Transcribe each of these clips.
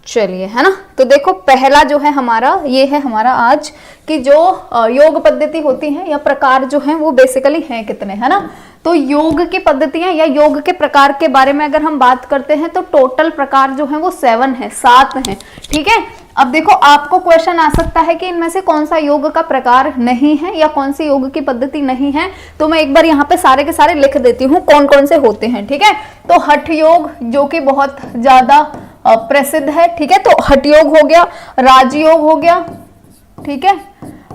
चलिए, है ना। तो देखो पहला जो है हमारा, ये है हमारा आज कि जो योग पद्धति होती है या प्रकार जो है वो बेसिकली हैं कितने, है ना। तो योग की पद्धतियां या योग के प्रकार के बारे में अगर हम बात करते हैं तो टोटल प्रकार जो है वो 7 है, 7 हैं, ठीक है। अब देखो आपको क्वेश्चन आ सकता है कि इनमें से कौन सा योग का प्रकार नहीं है या कौन सी योग की पद्धति नहीं है। तो मैं एक बार यहाँ पे सारे के सारे लिख देती हूँ कौन कौन से होते हैं, ठीक है। तो हठ योग जो कि बहुत ज्यादा प्रसिद्ध है, ठीक है। तो हठ योग हो गया, राजयोग हो गया, ठीक है,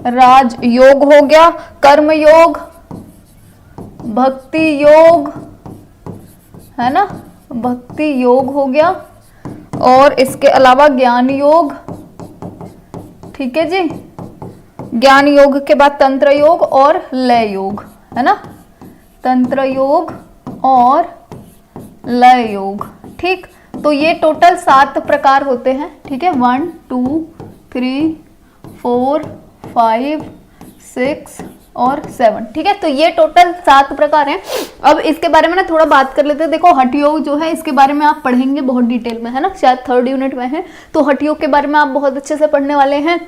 राजयोग हो गया, कर्म योग, भक्ति योग, है ना, भक्ति योग हो गया, और इसके अलावा ज्ञान योग, ठीक है जी। ज्ञान योग के बाद तंत्र योग और लय योग, है ना, तंत्र योग और लय योग, ठीक। तो ये टोटल 7 प्रकार होते हैं, ठीक है। 1 2 3 4 5 6 और 7, ठीक है। तो ये टोटल 7 प्रकार हैं। अब इसके बारे में ना थोड़ा बात कर लेते हैं। देखो हठ योग जो है इसके बारे में आप पढ़ेंगे बहुत डिटेल में, है ना, शायद 3rd यूनिट में है। तो हठ योग के बारे में आप बहुत अच्छे से पढ़ने वाले हैं।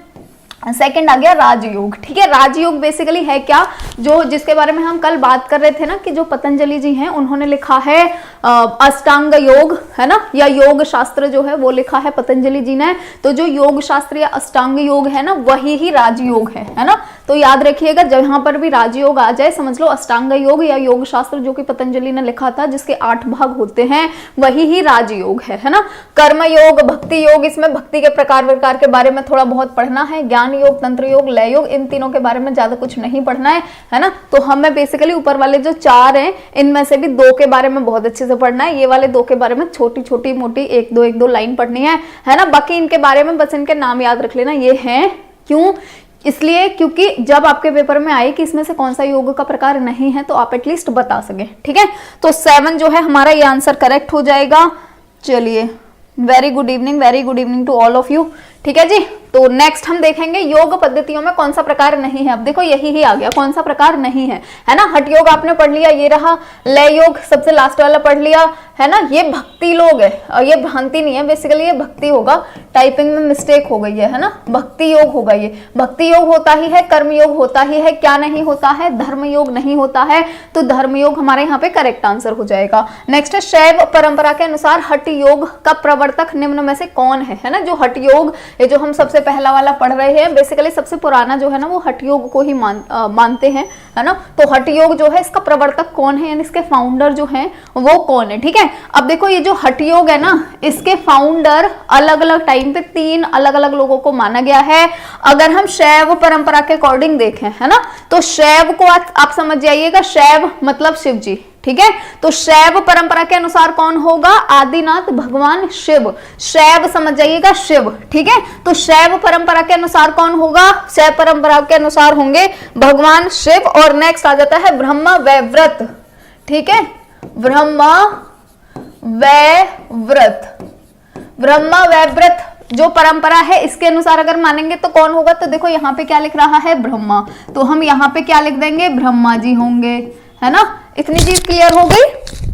सेकंड आ गया राजयोग, ठीक है। राजयोग बेसिकली है क्या, जो जिसके बारे में हम कल बात कर रहे थे ना कि जो पतंजलि जी हैं उन्होंने लिखा है अष्टांग योग, है ना, या योग शास्त्र जो है वो लिखा है पतंजलि जी ने। तो जो योग शास्त्र या अष्टांग योग है ना वही ही राजयोग है ना। तो याद रखिएगा जहां पर भी राजयोग आ जाए समझ लो अष्टांग योग या योग शास्त्र जो कि पतंजलि ने लिखा था जिसके 8 भाग होते हैं वही ही राजयोग है ना। कर्म योग, भक्ति योग, इसमें भक्ति के प्रकार के बारे में थोड़ा बहुत पढ़ना है। ज्ञान योग, तंत्र योग, लय योग, इन तीनों के बारे में ज्यादा कुछ नहीं पढ़ना है ना। तो हमें बेसिकली ऊपर वाले जो 4 हैं इनमें से भी 2 के बारे में बहुत अच्छे से पढ़ना है। ये वाले 2 के बारे में छोटी छोटी मोटी 1-2 लाइन पढ़नी है ना। बाकी इनके बारे में बस इनके नाम याद रख लेना। ये हैं क्यों, इसलिए क्योंकि जब आपके पेपर में आए कि इसमें से कौन सा योग का प्रकार नहीं है तो आप एटलीस्ट बता सके, ठीक है। तो 7 जो है हमारा ये आंसर करेक्ट हो जाएगा। चलिए, very good evening to all of you, ठीक है जी। तो नेक्स्ट हम देखेंगे योग पद्धतियों में कौन सा प्रकार नहीं है। अब देखो यही ही आ गया, कौन सा प्रकार नहीं है ना। हठ योग आपने पढ़ लिया, ये रहा। लय योग सबसे लास्ट वाला पढ़ लिया, है ना। ये भक्ति योग है और ये भ्रांति नहीं है, बेसिकली ये भक्ति होगा, टाइपिंग में मिस्टेक हो गई है ना। भक्ति योग होगा ये। भक्ति योग होता ही है, कर्म योग होता ही है, क्या नहीं होता है, धर्म योग नहीं होता है। तो धर्म योग हमारे यहाँ पे करेक्ट आंसर हो जाएगा। नेक्स्ट है शैव परंपरा के अनुसार हठ योग का प्रवर्तक निम्न में से कौन है ना। जो हठ योग, ये जो हम सबसे पहला वाला पढ़ रहे हैं, बेसिकली सबसे पुराना जो है ना वो हठ योग को ही मानते हैं, है ना। तो हठ योग जो है इसका प्रवर्तक कौन है यानी इसके फाउंडर जो हैं वो कौन है, ठीक है। अब देखो ये जो हठ योग है ना इसके फाउंडर अलग अलग टाइम पे 3 अलग अलग लोगों को माना गया है। अगर हम शैव परंपरा के अकॉर्डिंग देखें, है ना, तो शैव को आप समझ जाइएगा, शैव मतलब शिव जी, ठीक है। तो शैव परंपरा के अनुसार कौन होगा, आदिनाथ भगवान शिव। शैव समझ जाइएगा शिव, ठीक है। तो शैव परंपरा के अनुसार कौन होगा, शैव परंपरा के अनुसार होंगे भगवान शिव। और नेक्स्ट आ जाता है ब्रह्मा वैव्रत, ठीक है, ब्रह्मा वैव्रत। ब्रह्मा वैव्रत जो परंपरा है इसके अनुसार अगर मानेंगे तो कौन होगा, तो देखो यहाँ पे क्या लिख रहा है ब्रह्मा, तो हम यहाँ पे क्या लिख देंगे, ब्रह्मा जी होंगे, है ना। इतनी चीज क्लियर हो गई,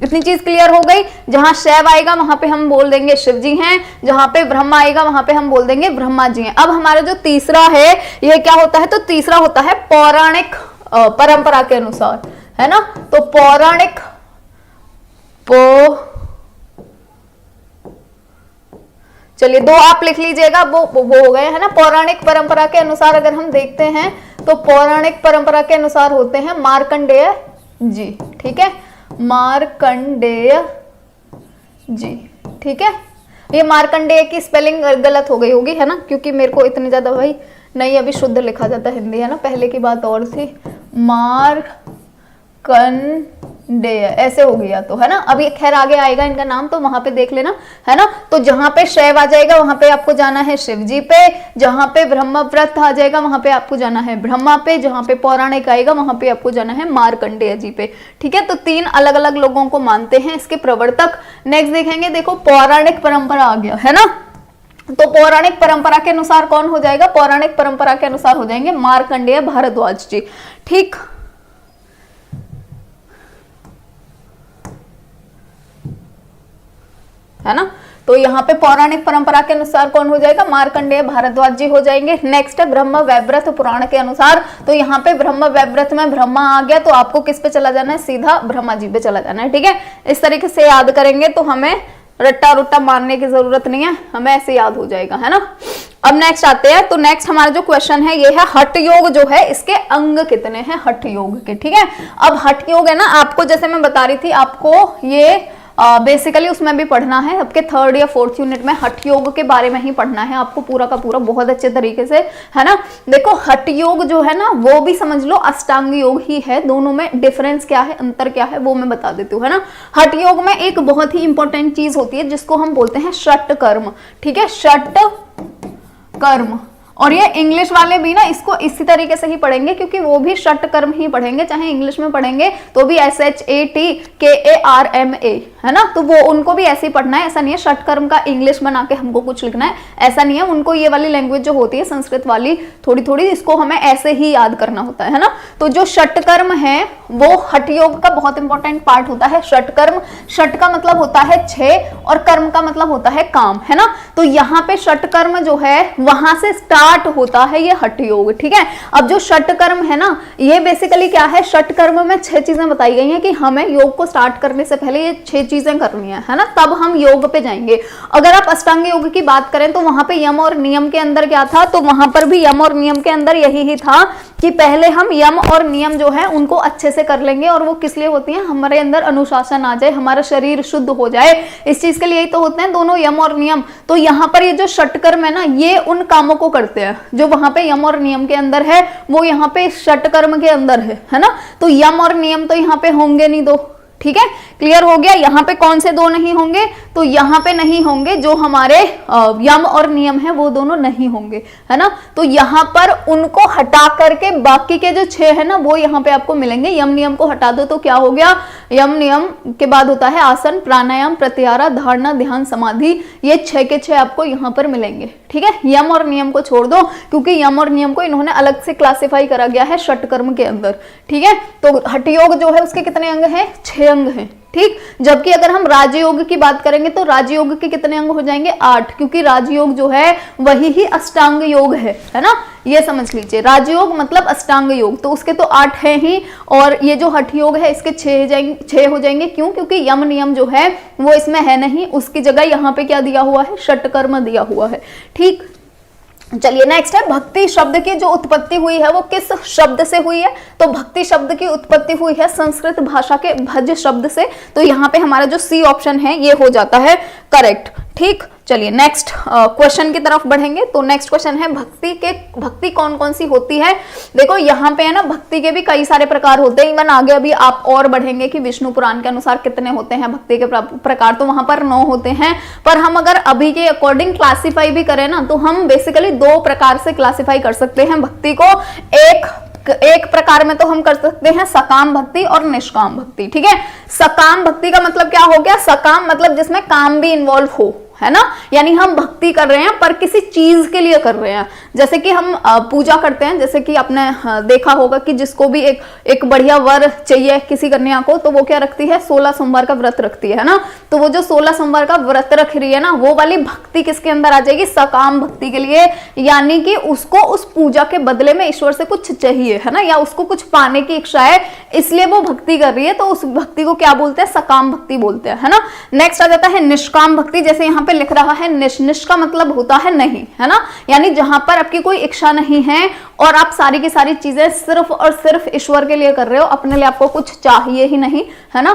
इतनी चीज क्लियर हो गई। जहां शैव आएगा वहां पे हम बोल देंगे शिव जी हैं, जहां पे ब्रह्मा आएगा वहां पे हम बोल देंगे ब्रह्मा जी हैं। अब हमारा जो तीसरा है ये क्या होता है, तो तीसरा होता है पौराणिक परंपरा के अनुसार, है ना। तो पौराणिक चलिए 2 आप लिख लीजिएगा, वो हो गए, है ना। पौराणिक परंपरा के अनुसार अगर हम देखते हैं तो पौराणिक परंपरा के अनुसार होते हैं मार्कंडेय जी, ठीक है, मार्कंडेय जी, ठीक है। ये मार्कंडेय की स्पेलिंग गलत हो गई होगी, है ना, क्योंकि मेरे को इतनी ज्यादा भाई नहीं अभी शुद्ध लिखा जाता हिंदी, है ना। पहले की बात और थी, मार्कंडेय ऐसे हो गया तो, है ना। अभी खैर आगे आएगा इनका नाम तो वहां पे देख लेना, है ना। तो जहां पे शैव आ जाएगा वहां पे आपको जाना है शिव जी पे, जहां पे ब्रह्मव्रत आ जाएगा वहां पे आपको जाना है ब्रह्मा पे, जहां पे पौराणिक आएगा वहां पे आपको जाना है मार्कंडेय जी पे, ठीक है। तो 3 अलग अलग लोगों को मानते हैं इसके प्रवर्तक। नेक्स्ट देखेंगे, देखो पौराणिक परंपरा आ गया, है ना। तो पौराणिक परंपरा के अनुसार कौन हो जाएगा, पौराणिक परंपरा के अनुसार हो जाएंगे मार्कंडेय भारद्वाज जी, ठीक, है ना। तो यहाँ पे पौराणिक परंपरा के अनुसार कौन हो जाएगा, मार्कंडेय भारद्वाज जी हो जाएंगे। नेक्स्ट है ब्रह्म वैवर्त पुराण के अनुसार, तो यहाँ पे ब्रह्म वैवर्त में ब्रह्मा आ गया, तो आपको किस पे चला जाना है, सीधा ब्रह्मा जी पे चला जाना है। ठीक है, इस तरीके से याद करेंगे तो हमें रट्टा रुट्टा मारने की जरूरत नहीं है, हमें ऐसे याद हो जाएगा, है ना। अब नेक्स्ट आते हैं, तो नेक्स्ट हमारा जो क्वेश्चन है ये है हठ योग जो है इसके अंग कितने हैं हठ योग के। ठीक है, अब हठ योग है ना, आपको जैसे मैं बता रही थी आपको ये बेसिकली उसमें भी पढ़ना है, आपके 3rd या 4th यूनिट में हठ योग के बारे में ही पढ़ना है आपको पूरा का पूरा बहुत अच्छे तरीके से, है ना। देखो हठ योग जो है ना वो भी समझ लो अष्टांग योग ही है, दोनों में डिफरेंस क्या है, अंतर क्या है वो मैं बता देती हूँ, है ना। हठ योग में एक बहुत ही इंपॉर्टेंट चीज होती है जिसको हम बोलते हैं षट कर्म। ठीक है, षट कर्म, और ये इंग्लिश वाले भी ना इसको इसी तरीके से ही पढ़ेंगे क्योंकि वो भी षट कर्म ही पढ़ेंगे, चाहे इंग्लिश में पढ़ेंगे तो भी SHATKARMA, है ना। तो वो उनको भी ऐसे ही पढ़ना है, ऐसा नहीं है षट कर्म का इंग्लिश बना के हमको कुछ लिखना है, ऐसा नहीं है। उनको ये वाली लैंग्वेज जो होती है संस्कृत वाली थोड़ी थोड़ी, इसको हमें ऐसे ही याद करना होता है ना। तो जो षट कर्म है वो हठ योग का बहुत इंपॉर्टेंट पार्ट होता है। षट कर्म, षट का मतलब होता है 6 और कर्म का मतलब होता है काम, है ना। तो यहाँ पे षट कर्म जो है वहां से स्टार्ट होता है ये हठ योग। ठीक है, अब जो षट कर्म है ना ये बेसिकली क्या है, षट कर्म में 6 चीजें बताई गई हैं कि हमें योग को स्टार्ट करने से पहले ये 6 चीजें करनी है ना, तब हम योग पे जाएंगे। अगर आप अष्टांग योग की बात करें तो वहां पे यम और नियम के अंदर क्या था, तो वहां पर भी यम और नियम के अंदर यही ही था कि पहले हम यम और नियम जो है उनको अच्छे से कर लेंगे, और वो किस लिए होती हैं, हमारे अंदर अनुशासन आ जाए, हमारा शरीर शुद्ध हो जाए, इस चीज के लिए ही तो होते हैं दोनों यम और नियम। तो यहाँ पर ये जो षटकर्म है ना ये उन कामों को करते हैं जो वहां पे यम और नियम के अंदर है, वो यहाँ पे षटकर्म के अंदर है ना। तो यम और नियम तो यहाँ पे होंगे नहीं दो, ठीक है, क्लियर हो गया। यहाँ पे कौन से दो नहीं होंगे, तो यहाँ पे नहीं होंगे जो हमारे यम और नियम है वो दोनों नहीं होंगे, है ना। तो यहाँ पर उनको हटा करके बाकी के जो 6 है ना वो यहाँ पे आपको मिलेंगे। यम नियम को हटा दो तो क्या हो गया, यम नियम के बाद होता है आसन, प्राणायाम, प्रत्याहार, धारणा, ध्यान, समाधि, ये 6 के 6 आपको यहाँ पर मिलेंगे। ठीक है, यम और नियम को छोड़ दो क्योंकि यम और नियम को इन्होंने अलग से क्लासिफाई करा गया है षटकर्म के अंदर। ठीक है, तो हठ योग जो है उसके कितने अंग हैं, 6 अंग हैं। ठीक, जबकि अगर हम राजयोग की बात करेंगे तो राजयोग के कितने अंग हो जाएंगे, 8, क्योंकि राजयोग जो है वही ही अष्टांग योग है ना। ये समझ लीजिए, राजयोग मतलब अष्टांग योग, तो उसके तो 8 है ही, और ये जो हठ योग है इसके 6 हो जाएंगे। क्यों, क्योंकि यम नियम जो है वो इसमें है नहीं, उसकी जगह यहाँ पे क्या दिया हुआ है, षटकर्म दिया हुआ है। ठीक, चलिए नेक्स्ट है भक्ति शब्द की जो उत्पत्ति हुई है वो किस शब्द से हुई है, तो भक्ति शब्द की उत्पत्ति हुई है संस्कृत भाषा के भज शब्द से। तो यहाँ पे हमारा जो सी ऑप्शन है ये हो जाता है करेक्ट। ठीक, चलिए नेक्स्ट क्वेश्चन की तरफ बढ़ेंगे। तो नेक्स्ट क्वेश्चन है भक्ति कौन कौन सी होती है। देखो यहाँ पे है ना भक्ति के भी कई सारे प्रकार होते हैं, इवन आगे अभी आप और बढ़ेंगे कि विष्णु पुराण के अनुसार कितने होते हैं भक्ति के प्रकार, तो वहां पर 9 होते हैं। पर हम अगर अभी के अकॉर्डिंग क्लासीफाई भी करें ना तो हम बेसिकली 2 प्रकार से क्लासीफाई कर सकते हैं भक्ति को। एक प्रकार में तो हम कर सकते हैं सकाम भक्ति और निष्काम भक्ति। ठीक है, सकाम भक्ति का मतलब क्या हो गया, सकाम मतलब जिसमें काम भी इन्वॉल्व हो, है ना, यानी हम भक्ति कर रहे हैं पर किसी चीज के लिए कर रहे हैं। जैसे कि हम पूजा करते हैं, जैसे कि आपने देखा होगा कि जिसको भी एक बढ़िया वर चाहिए किसी कन्या को तो वो क्या रखती है, 16 सोमवार का व्रत रखती है ना। तो वो जो 16 सोमवार का व्रत रख रही है ना वो वाली भक्ति किसके अंदर आ जाएगी, सकाम भक्ति के लिए। यानी कि उसको उस पूजा के बदले में ईश्वर से कुछ चाहिए, है ना, या उसको कुछ पाने की इच्छा है इसलिए वो भक्ति कर रही है, तो उस भक्ति को क्या बोलते हैं, सकाम भक्ति बोलते हैं, है ना। नेक्स्ट आ जाता है निष्काम भक्ति, जैसे यहाँ पे लिख रहा है निष् का मतलब होता है नहीं, है ना, यानी जहां पर आपकी कोई इच्छा नहीं है और आप सारी की सारी चीजें सिर्फ और सिर्फ ईश्वर के लिए कर रहे हो, अपने लिए आपको कुछ चाहिए ही नहीं, है ना,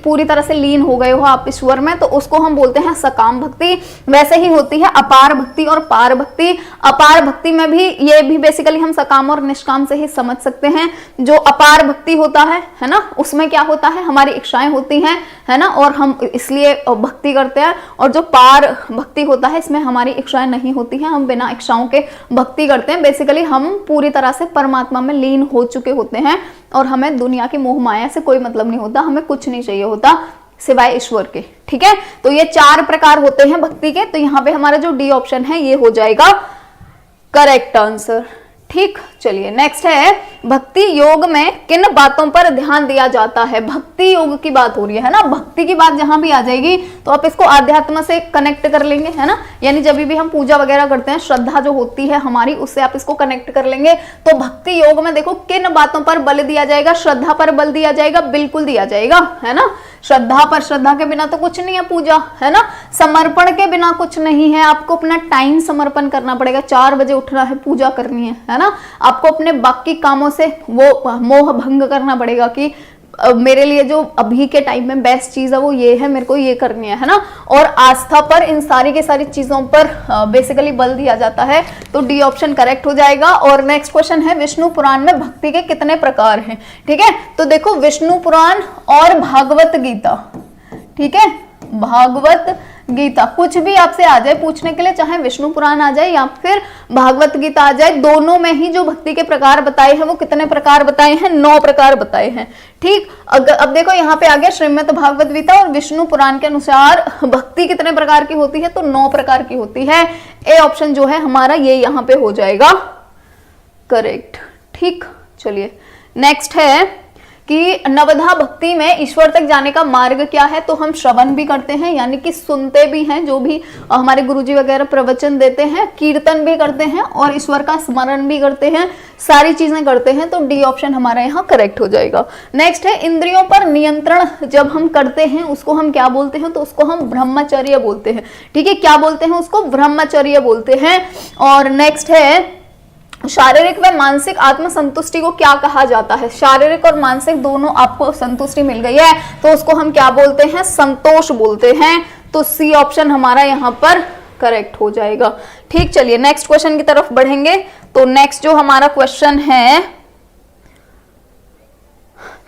पूरी तरह से लीन हो गए हो आप ईश्वर में, तो उसको हम बोलते हैं सकाम भक्ति। वैसे ही होती है अपार भक्ति और पार भक्ति। अपार भक्ति में भी ये भी बेसिकली हम सकाम और निष्काम से ही समझ सकते हैं। जो अपार भक्ति होता है ना, उसमें क्या होता है, हमारी इच्छाएं होती हैं, है ना, और हम इसलिए भक्ति करते हैं। और जो पार भक्ति होता है इसमें हमारी इच्छाएं नहीं होती हैं, हम बिना इच्छाओं के भक्ति करते हैं। बेसिकली हम पूरी तरह से परमात्मा में लीन हो चुके होते हैं और हमें दुनिया की मोह माया से कोई मतलब नहीं होता, हमें कुछ नहीं चाहिए होता सिवाय ईश्वर के। ठीक है, तो ये 4 प्रकार होते हैं भक्ति के। तो यहाँ पे हमारा जो डी ऑप्शन है ये हो जाएगा करेक्ट आंसर। ठीक, चलिए नेक्स्ट है, भक्ति योग में किन बातों पर ध्यान दिया जाता है। भक्ति योग की बात हो रही है ना, भक्ति की बात जहां भी आ जाएगी तो आप इसको आध्यात्म से कनेक्ट कर लेंगे, है ना। यानी जब भी हम पूजा वगैरह करते हैं, श्रद्धा जो होती है हमारी, उससे आप इसको कनेक्ट कर लेंगे। तो भक्ति योग में देखो किन बातों पर बल दिया जाएगा, श्रद्धा पर बल दिया जाएगा, बिल्कुल दिया जाएगा, है ना। श्रद्धा पर, श्रद्धा के बिना तो कुछ नहीं है पूजा, है ना। समर्पण के बिना कुछ नहीं है, आपको अपना टाइम समर्पण करना पड़ेगा, 4 बजे उठना है, पूजा करनी है ना। आपको अपने बाकी कामों से वो मोह भंग करना पड़ेगा कि मेरे लिए जो अभी के टाइम में बेस्ट चीज है वो ये है, मेरे को ये करनी है ना। और आस्था पर, इन सारी की सारी चीजों पर बेसिकली बल दिया जाता है। तो डी ऑप्शन करेक्ट हो जाएगा। और नेक्स्ट क्वेश्चन है, विष्णु पुराण में भक्ति के कितने प्रकार हैं। ठीक है, तो देखो विष्णु पुराण और भागवत गीता, ठीक है, भागवत गीता, कुछ भी आपसे आ जाए पूछने के लिए, चाहे विष्णु पुराण आ जाए या फिर भागवत गीता आ जाए, दोनों में ही जो भक्ति के प्रकार बताए हैं वो कितने प्रकार बताए हैं, 9 प्रकार बताए हैं। ठीक, अब देखो यहाँ पे आ गया श्रीमद् भागवत गीता और विष्णु पुराण के अनुसार भक्ति कितने प्रकार की होती है, तो 9 प्रकार की होती है। ए ऑप्शन जो है हमारा ये यहाँ पे हो जाएगा करेक्ट। ठीक, चलिए नेक्स्ट है कि नवधा भक्ति में ईश्वर तक जाने का मार्ग क्या है। तो हम श्रवण भी करते हैं, यानी कि सुनते भी हैं, जो भी हमारे गुरुजी वगैरह प्रवचन देते हैं, कीर्तन भी करते हैं और ईश्वर का स्मरण भी करते हैं, सारी चीजें करते हैं। तो डी ऑप्शन हमारा यहाँ करेक्ट हो जाएगा। नेक्स्ट है, इंद्रियों पर नियंत्रण जब हम करते हैं उसको हम क्या बोलते हैं, तो उसको हम ब्रह्मचर्य बोलते हैं। ठीक है, क्या बोलते हैं उसको, ब्रह्मचर्य बोलते हैं। और नेक्स्ट है, शारीरिक व मानसिक आत्म संतुष्टि को क्या कहा जाता है। शारीरिक और मानसिक दोनों आपको संतुष्टि मिल गई है तो उसको हम क्या बोलते हैं, संतोष बोलते हैं। तो सी ऑप्शन हमारा यहाँ पर करेक्ट हो जाएगा। ठीक, चलिए नेक्स्ट क्वेश्चन की तरफ बढ़ेंगे। तो नेक्स्ट जो हमारा क्वेश्चन है,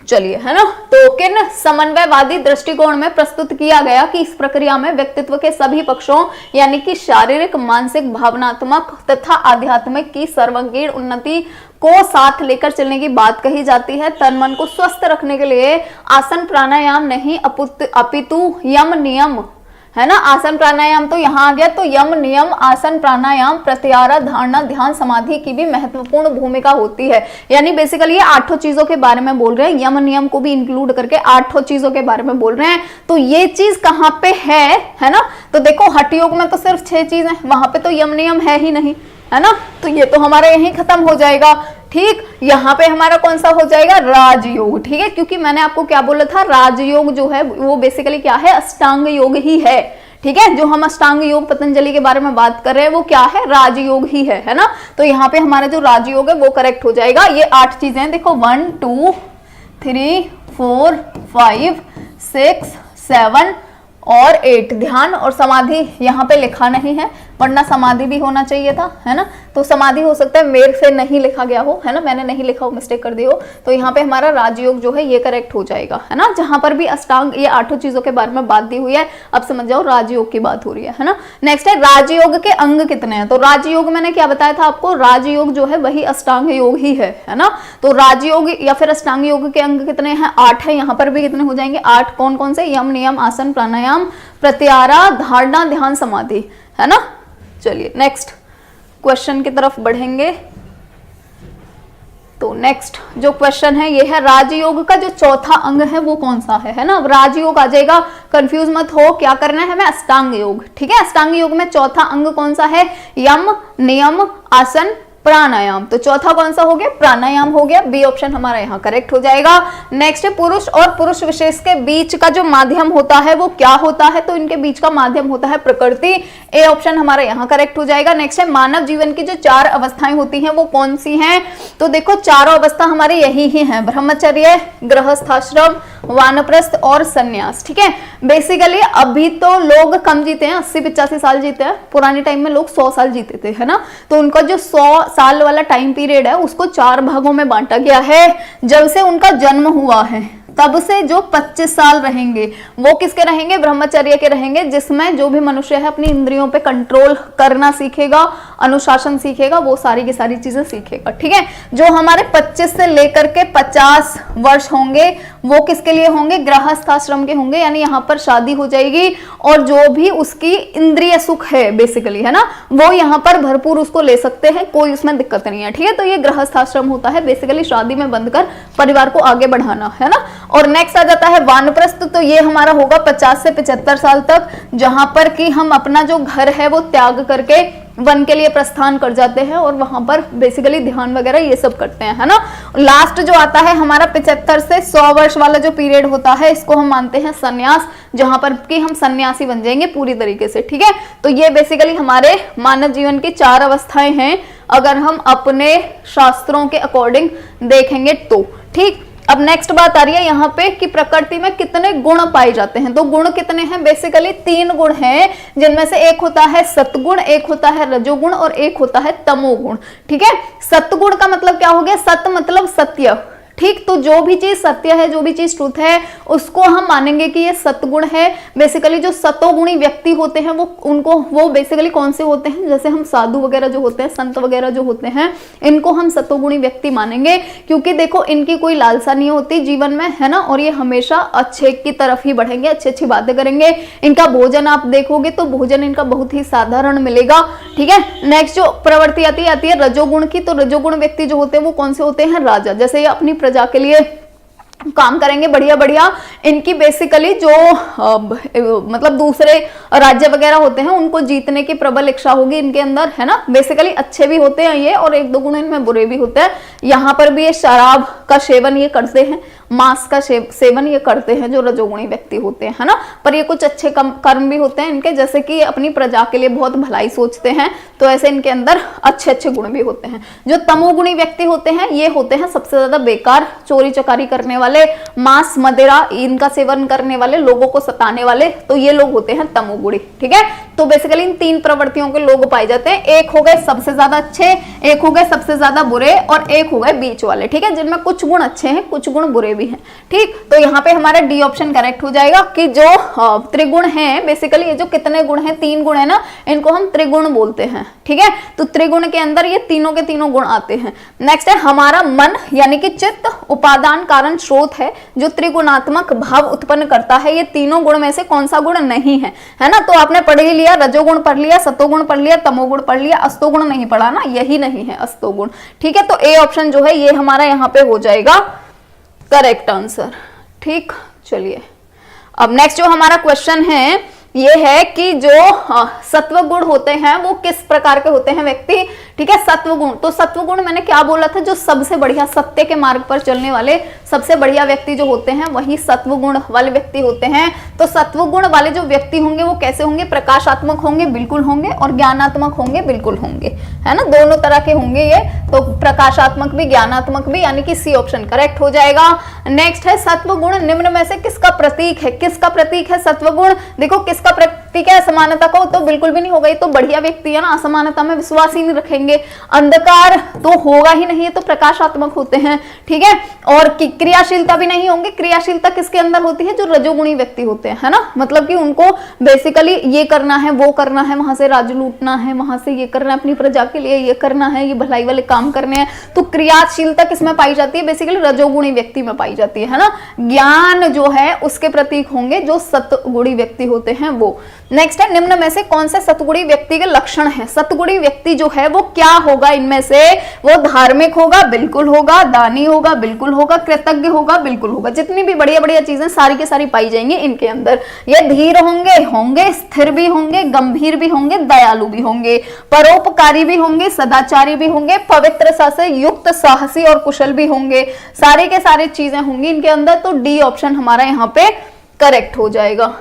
चलिए, है ना, तो किन समन्वयवादी दृष्टिकोण में प्रस्तुत किया गया कि इस प्रक्रिया में व्यक्तित्व के सभी पक्षों यानी कि शारीरिक, मानसिक, भावनात्मक तथा आध्यात्मिक की सर्वांगीण उन्नति को साथ लेकर चलने की बात कही जाती है। तन मन को स्वस्थ रखने के लिए आसन प्राणायाम नहीं अपितु यम नियम, है ना। आसन प्राणायाम तो यहाँ आ गया, तो यम नियम, आसन प्राणायाम, प्रत्याहार, धारणा, ध्यान, समाधि की भी महत्वपूर्ण भूमिका होती है। यानी बेसिकली ये 8 चीजों के बारे में बोल रहे हैं, यम नियम को भी इंक्लूड करके 8 चीजों के बारे में बोल रहे हैं। तो ये चीज कहाँ पे है ना। तो देखो हठ योग में तो सिर्फ 6 चीज है, वहां पे तो यम नियम है ही नहीं, है ना। तो ये तो हमारा यहीं खत्म हो जाएगा। ठीक, यहाँ पे हमारा कौन सा हो जाएगा, राजयोग। ठीक है, क्योंकि मैंने आपको क्या बोला था, राजयोग जो है वो बेसिकली क्या है, अष्टांग योग ही है। ठीक है, जो हम अष्टांग योग पतंजलि के बारे में बात कर रहे हैं वो क्या है, राजयोग ही है ना। तो यहाँ पे हमारा जो राजयोग है वो करेक्ट हो जाएगा। ये 8 चीजें हैं, देखो 1 2 3 4 5 6 7 और 8। ध्यान और समाधि यहाँ पे लिखा नहीं है, वरना समाधि भी होना चाहिए था, है ना। तो समाधि हो सकता है मेरे से नहीं लिखा गया हो, है ना, मैंने नहीं लिखा हो, मिस्टेक कर दी हो। तो यहाँ पे हमारा राजयोग जो है ये करेक्ट हो जाएगा, है ना। जहां पर भी अष्टांग, ये 8 चीजों के बारे में बात दी हुई है, अब समझ जाओ राजयोग की बात हो रही है ना। नेक्स्ट है, राजयोग के अंग कितने हैं। तो राजयोग मैंने क्या बताया था आपको, राजयोग जो है वही अष्टांग योग ही है ना। तो राजयोग या फिर अष्टांग योग के अंग कितने हैं, 8 है। यहाँ पर भी कितने हो जाएंगे, 8। कौन कौन से, यम नियम, आसन प्राणायाम, प्रत्याहार, धारणा, ध्यान, समाधि, है ना। चलिए नेक्स्ट क्वेश्चन की तरफ बढ़ेंगे। तो नेक्स्ट जो क्वेश्चन है ये है, राजयोग का जो चौथा अंग है वो कौन सा है ना। राजयोग आ जाएगा, कंफ्यूज मत हो, क्या करना है हमें, अष्टांग योग। ठीक है, अष्टांग योग में चौथा अंग कौन सा है, यम नियम आसन प्राणायाम। तो चौथा कौन सा हो गया, प्राणायाम हो गया। बी ऑप्शन हमारा यहाँ करेक्ट हो जाएगा। नेक्स्ट है, पुरुष और पुरुष विशेष के बीच का जो माध्यम होता है वो क्या होता है। तो इनके बीच का माध्यम होता है प्रकृति। ए ऑप्शन हमारा यहाँ करेक्ट हो जाएगा। नेक्स्ट है, मानव जीवन की जो 4 अवस्थाएं होती हैं वो कौन सी हैं। तो देखो चारों अवस्था हमारे यही ही हैं, ब्रह्मचर्य, गृहस्थाश्रम, वानप्रस्थ और संन्यास। ठीक है, बेसिकली अभी तो लोग कम जीते हैं, 80-85 साल जीते हैं, पुराने टाइम में लोग 100 साल जीते थे, है ना। तो उनका जो 100 साल वाला टाइम पीरियड है उसको 4 भागों में बांटा गया है। जब से उनका जन्म हुआ है तब से जो 25 साल रहेंगे वो किसके रहेंगे, ब्रह्मचर्य के रहेंगे, जिसमें जो भी मनुष्य है अपनी इंद्रियों पे कंट्रोल करना सीखेगा, अनुशासन सीखेगा, वो सारी की सारी चीजें सीखेगा। ठीक है, जो हमारे 25 से लेकर के 50 वर्ष होंगे वो किसके लिए होंगे, गृहस्थ आश्रम के होंगे, यानी यहाँ पर शादी हो जाएगी और जो भी उसकी इंद्रिय सुख है बेसिकली, है ना, वो यहाँ पर भरपूर उसको ले सकते हैं, कोई उसमें दिक्कत नहीं है, ठीक है। तो ये गृहस्थ आश्रम होता है बेसिकली शादी में बंधकर परिवार को आगे बढ़ाना, है ना। और नेक्स्ट आ जाता है वानप्रस्थ, तो ये हमारा होगा 50 से 75 साल तक, जहां पर कि हम अपना जो घर है वो त्याग करके वन के लिए प्रस्थान कर जाते हैं और वहां पर बेसिकली ध्यान वगैरह ये सब करते हैं, है ना। लास्ट जो आता है हमारा 75 से 100 वर्ष वाला जो पीरियड होता है, इसको हम मानते हैं संन्यास, जहां पर कि हम सन्यासी बन जाएंगे पूरी तरीके से, ठीक है। तो ये बेसिकली हमारे मानव जीवन की 4 अवस्थाएं हैं अगर हम अपने शास्त्रों के अकॉर्डिंग देखेंगे तो, ठीक। अब नेक्स्ट बात आ रही है यहाँ पे कि प्रकृति में कितने गुण पाए जाते हैं। तो गुण कितने हैं, बेसिकली 3 गुण हैं, जिनमें से एक होता है सतगुण, एक होता है रजोगुण और एक होता है तमोगुण, ठीक है। सतगुण का मतलब क्या हो गया, सत मतलब सत्य, ठीक। तो जो भी चीज सत्य है, जो भी चीज ट्रूथ है, उसको हम मानेंगे कि ये सतगुण है। बेसिकली जो सतोगुणी व्यक्ति होते हैं वो बेसिकली कौन से होते हैं, जैसे हम साधु वगैरह जो होते हैं, संत वगैरह जो होते हैं, इनको हम सतोगुणी व्यक्ति मानेंगे, क्योंकि देखो इनकी कोई लालसा नहीं होती जीवन में, है ना, और ये हमेशा अच्छे की तरफ ही बढ़ेंगे, अच्छी अच्छी बातें करेंगे। इनका भोजन आप देखोगे तो भोजन इनका बहुत ही साधारण मिलेगा, ठीक है। नेक्स्ट जो प्रवृत्ति आती है रजोगुण की, तो रजोगुण व्यक्ति जो होते हैं वो कौन से होते हैं, राजा। जैसे ये अपनी प्रजा के लिए काम करेंगे बढ़िया बढ़िया, इनकी बेसिकली जो मतलब दूसरे राज्य वगैरह होते हैं उनको जीतने की प्रबल इच्छा होगी इनके अंदर, है ना। बेसिकली अच्छे भी होते हैं ये और 1-2 गुण इनमें बुरे भी होते हैं। यहाँ पर भी ये शराब का सेवन ये करते हैं, मांस का सेवन ये करते हैं जो रजोगुणी व्यक्ति होते हैं, है ना। पर ये कुछ अच्छे कर्म भी होते हैं इनके, जैसे कि अपनी प्रजा के लिए बहुत भलाई सोचते हैं, तो ऐसे इनके अंदर अच्छे अच्छे गुण भी होते हैं। जो तमोगुणी व्यक्ति होते हैं ये होते हैं सबसे ज्यादा बेकार, चोरी चकारी करने वाले, मांस मदिरा इनका सेवन करने वाले, लोगों को सताने वाले, तो ये लोग होते हैं तमोगुणी, ठीक है। तो बेसिकली इन 3 प्रवृत्तियों के लोग पाए जाते हैं। एक हो गए सबसे ज्यादा अच्छे, एक हो गए सबसे ज्यादा बुरे और एक हो गए बीच वाले, ठीक है, जिनमें कुछ गुण अच्छे हैं कुछ गुण बुरे भी हैं, ठीक। तो यहाँ पे हमारा डी ऑप्शन करेक्ट हो जाएगा कि जो त्रिगुण है, बेसिकली ये जो कितने गुण हैं, 3 गुण है ना, इनको हम त्रिगुण बोलते हैं, ठीक है। तो त्रिगुण के अंदर ये तीनों के तीनों गुण आते हैं। नेक्स्ट है हमारा मन, यानी कि चित्त उपादान कारण स्रोत है जो त्रिगुणात्मक भाव उत्पन्न करता है। ये तीनों गुण में से कौन सा गुण नहीं है, है ना। तो आपने पढ़ ही लिया, रजोगुण पढ़ लिया, सतोगुण पढ़ लिया, तमोगुण पढ़ लिया, अस्तोगुण नहीं पढ़ा ना, यही नहीं है अस्तोगुण, ठीक है। तो ए ऑप्शन जो है ये हमारा यहाँ पे हो जाएगा करेक्ट आंसर, ठीक। चलिए अब नेक्स्ट जो हमारा क्वेश्चन है ये है कि जो सत्व गुण होते हैं वो किस प्रकार के होते हैं व्यक्ति, ठीक है। सत्व गुण, तो सत्व गुण मैंने क्या बोला था, जो सबसे बढ़िया सत्य के मार्ग पर चलने वाले सबसे बढ़िया व्यक्ति जो होते हैं वही सत्व गुण वाले व्यक्ति होते हैं। तो सत्व गुण वाले जो व्यक्ति होंगे वो कैसे होंगे, प्रकाशात्मक होंगे, बिल्कुल होंगे, और ज्ञानात्मक होंगे, बिल्कुल होंगे, है ना, दोनों तरह के होंगे ये। तो प्रकाशात्मक भी ज्ञानात्मक भी, यानी कि सी ऑप्शन करेक्ट हो जाएगा। नेक्स्ट है सत्व गुण निम्न में से किसका प्रतीक है, किसका प्रतीक है सत्व गुण, देखो किसका प्रतीक है, असमानता को, तो बिल्कुल भी नहीं होगा, ये तो बढ़िया व्यक्ति है ना, असमानता में विश्वास ही नहीं रखेंगे, अंधकार तो होगा ही नहीं, ये तो प्रकाशात्मक होते हैं, ठीक है। और क्रियाशीलता भी नहीं होंगे, क्रियाशीलता किसके अंदर होती है, जो रजोगुणी व्यक्ति होते हैं, है ना, मतलब कि उनको बेसिकली ये करना है वो करना है, वहां से राज लूटना है, वहां से ये करना है, अपनी प्रजा के लिए ये करना है, ये भलाई वाले काम करने हैं। तो क्रियाशीलता किसमें पाई जाती है, बेसिकली रजोगुणी व्यक्ति में पाई जाती है ना। ज्ञान जो है उसके प्रतीक होंगे जो सतगुणी व्यक्ति होते हैं वो। नेक्स्ट है निम्न में से कौन से सतगुणी व्यक्ति के लक्षण है, सतगुणी व्यक्ति जो है वो क्या होगा इनमें से, वो धार्मिक होगा, बिल्कुल होगा, दानी होगा, बिल्कुल होगा, कृतज्ञ होगा, बिल्कुल होगा, जितनी भी बढ़िया बढ़िया चीजें सारी के सारी पाई जाएंगी इनके अंदर। ये धीर होंगे, स्थिर भी होंगे, गंभीर भी होंगे, दयालु भी होंगे, परोपकारी भी होंगे, सदाचारी भी होंगे, पवित्रता से युक्त, साहसी और कुशल भी होंगे, सारी के सारी चीजें होंगी इनके अंदर। तो डी ऑप्शन हमारा यहाँ पे करेक्ट हो जाएगा।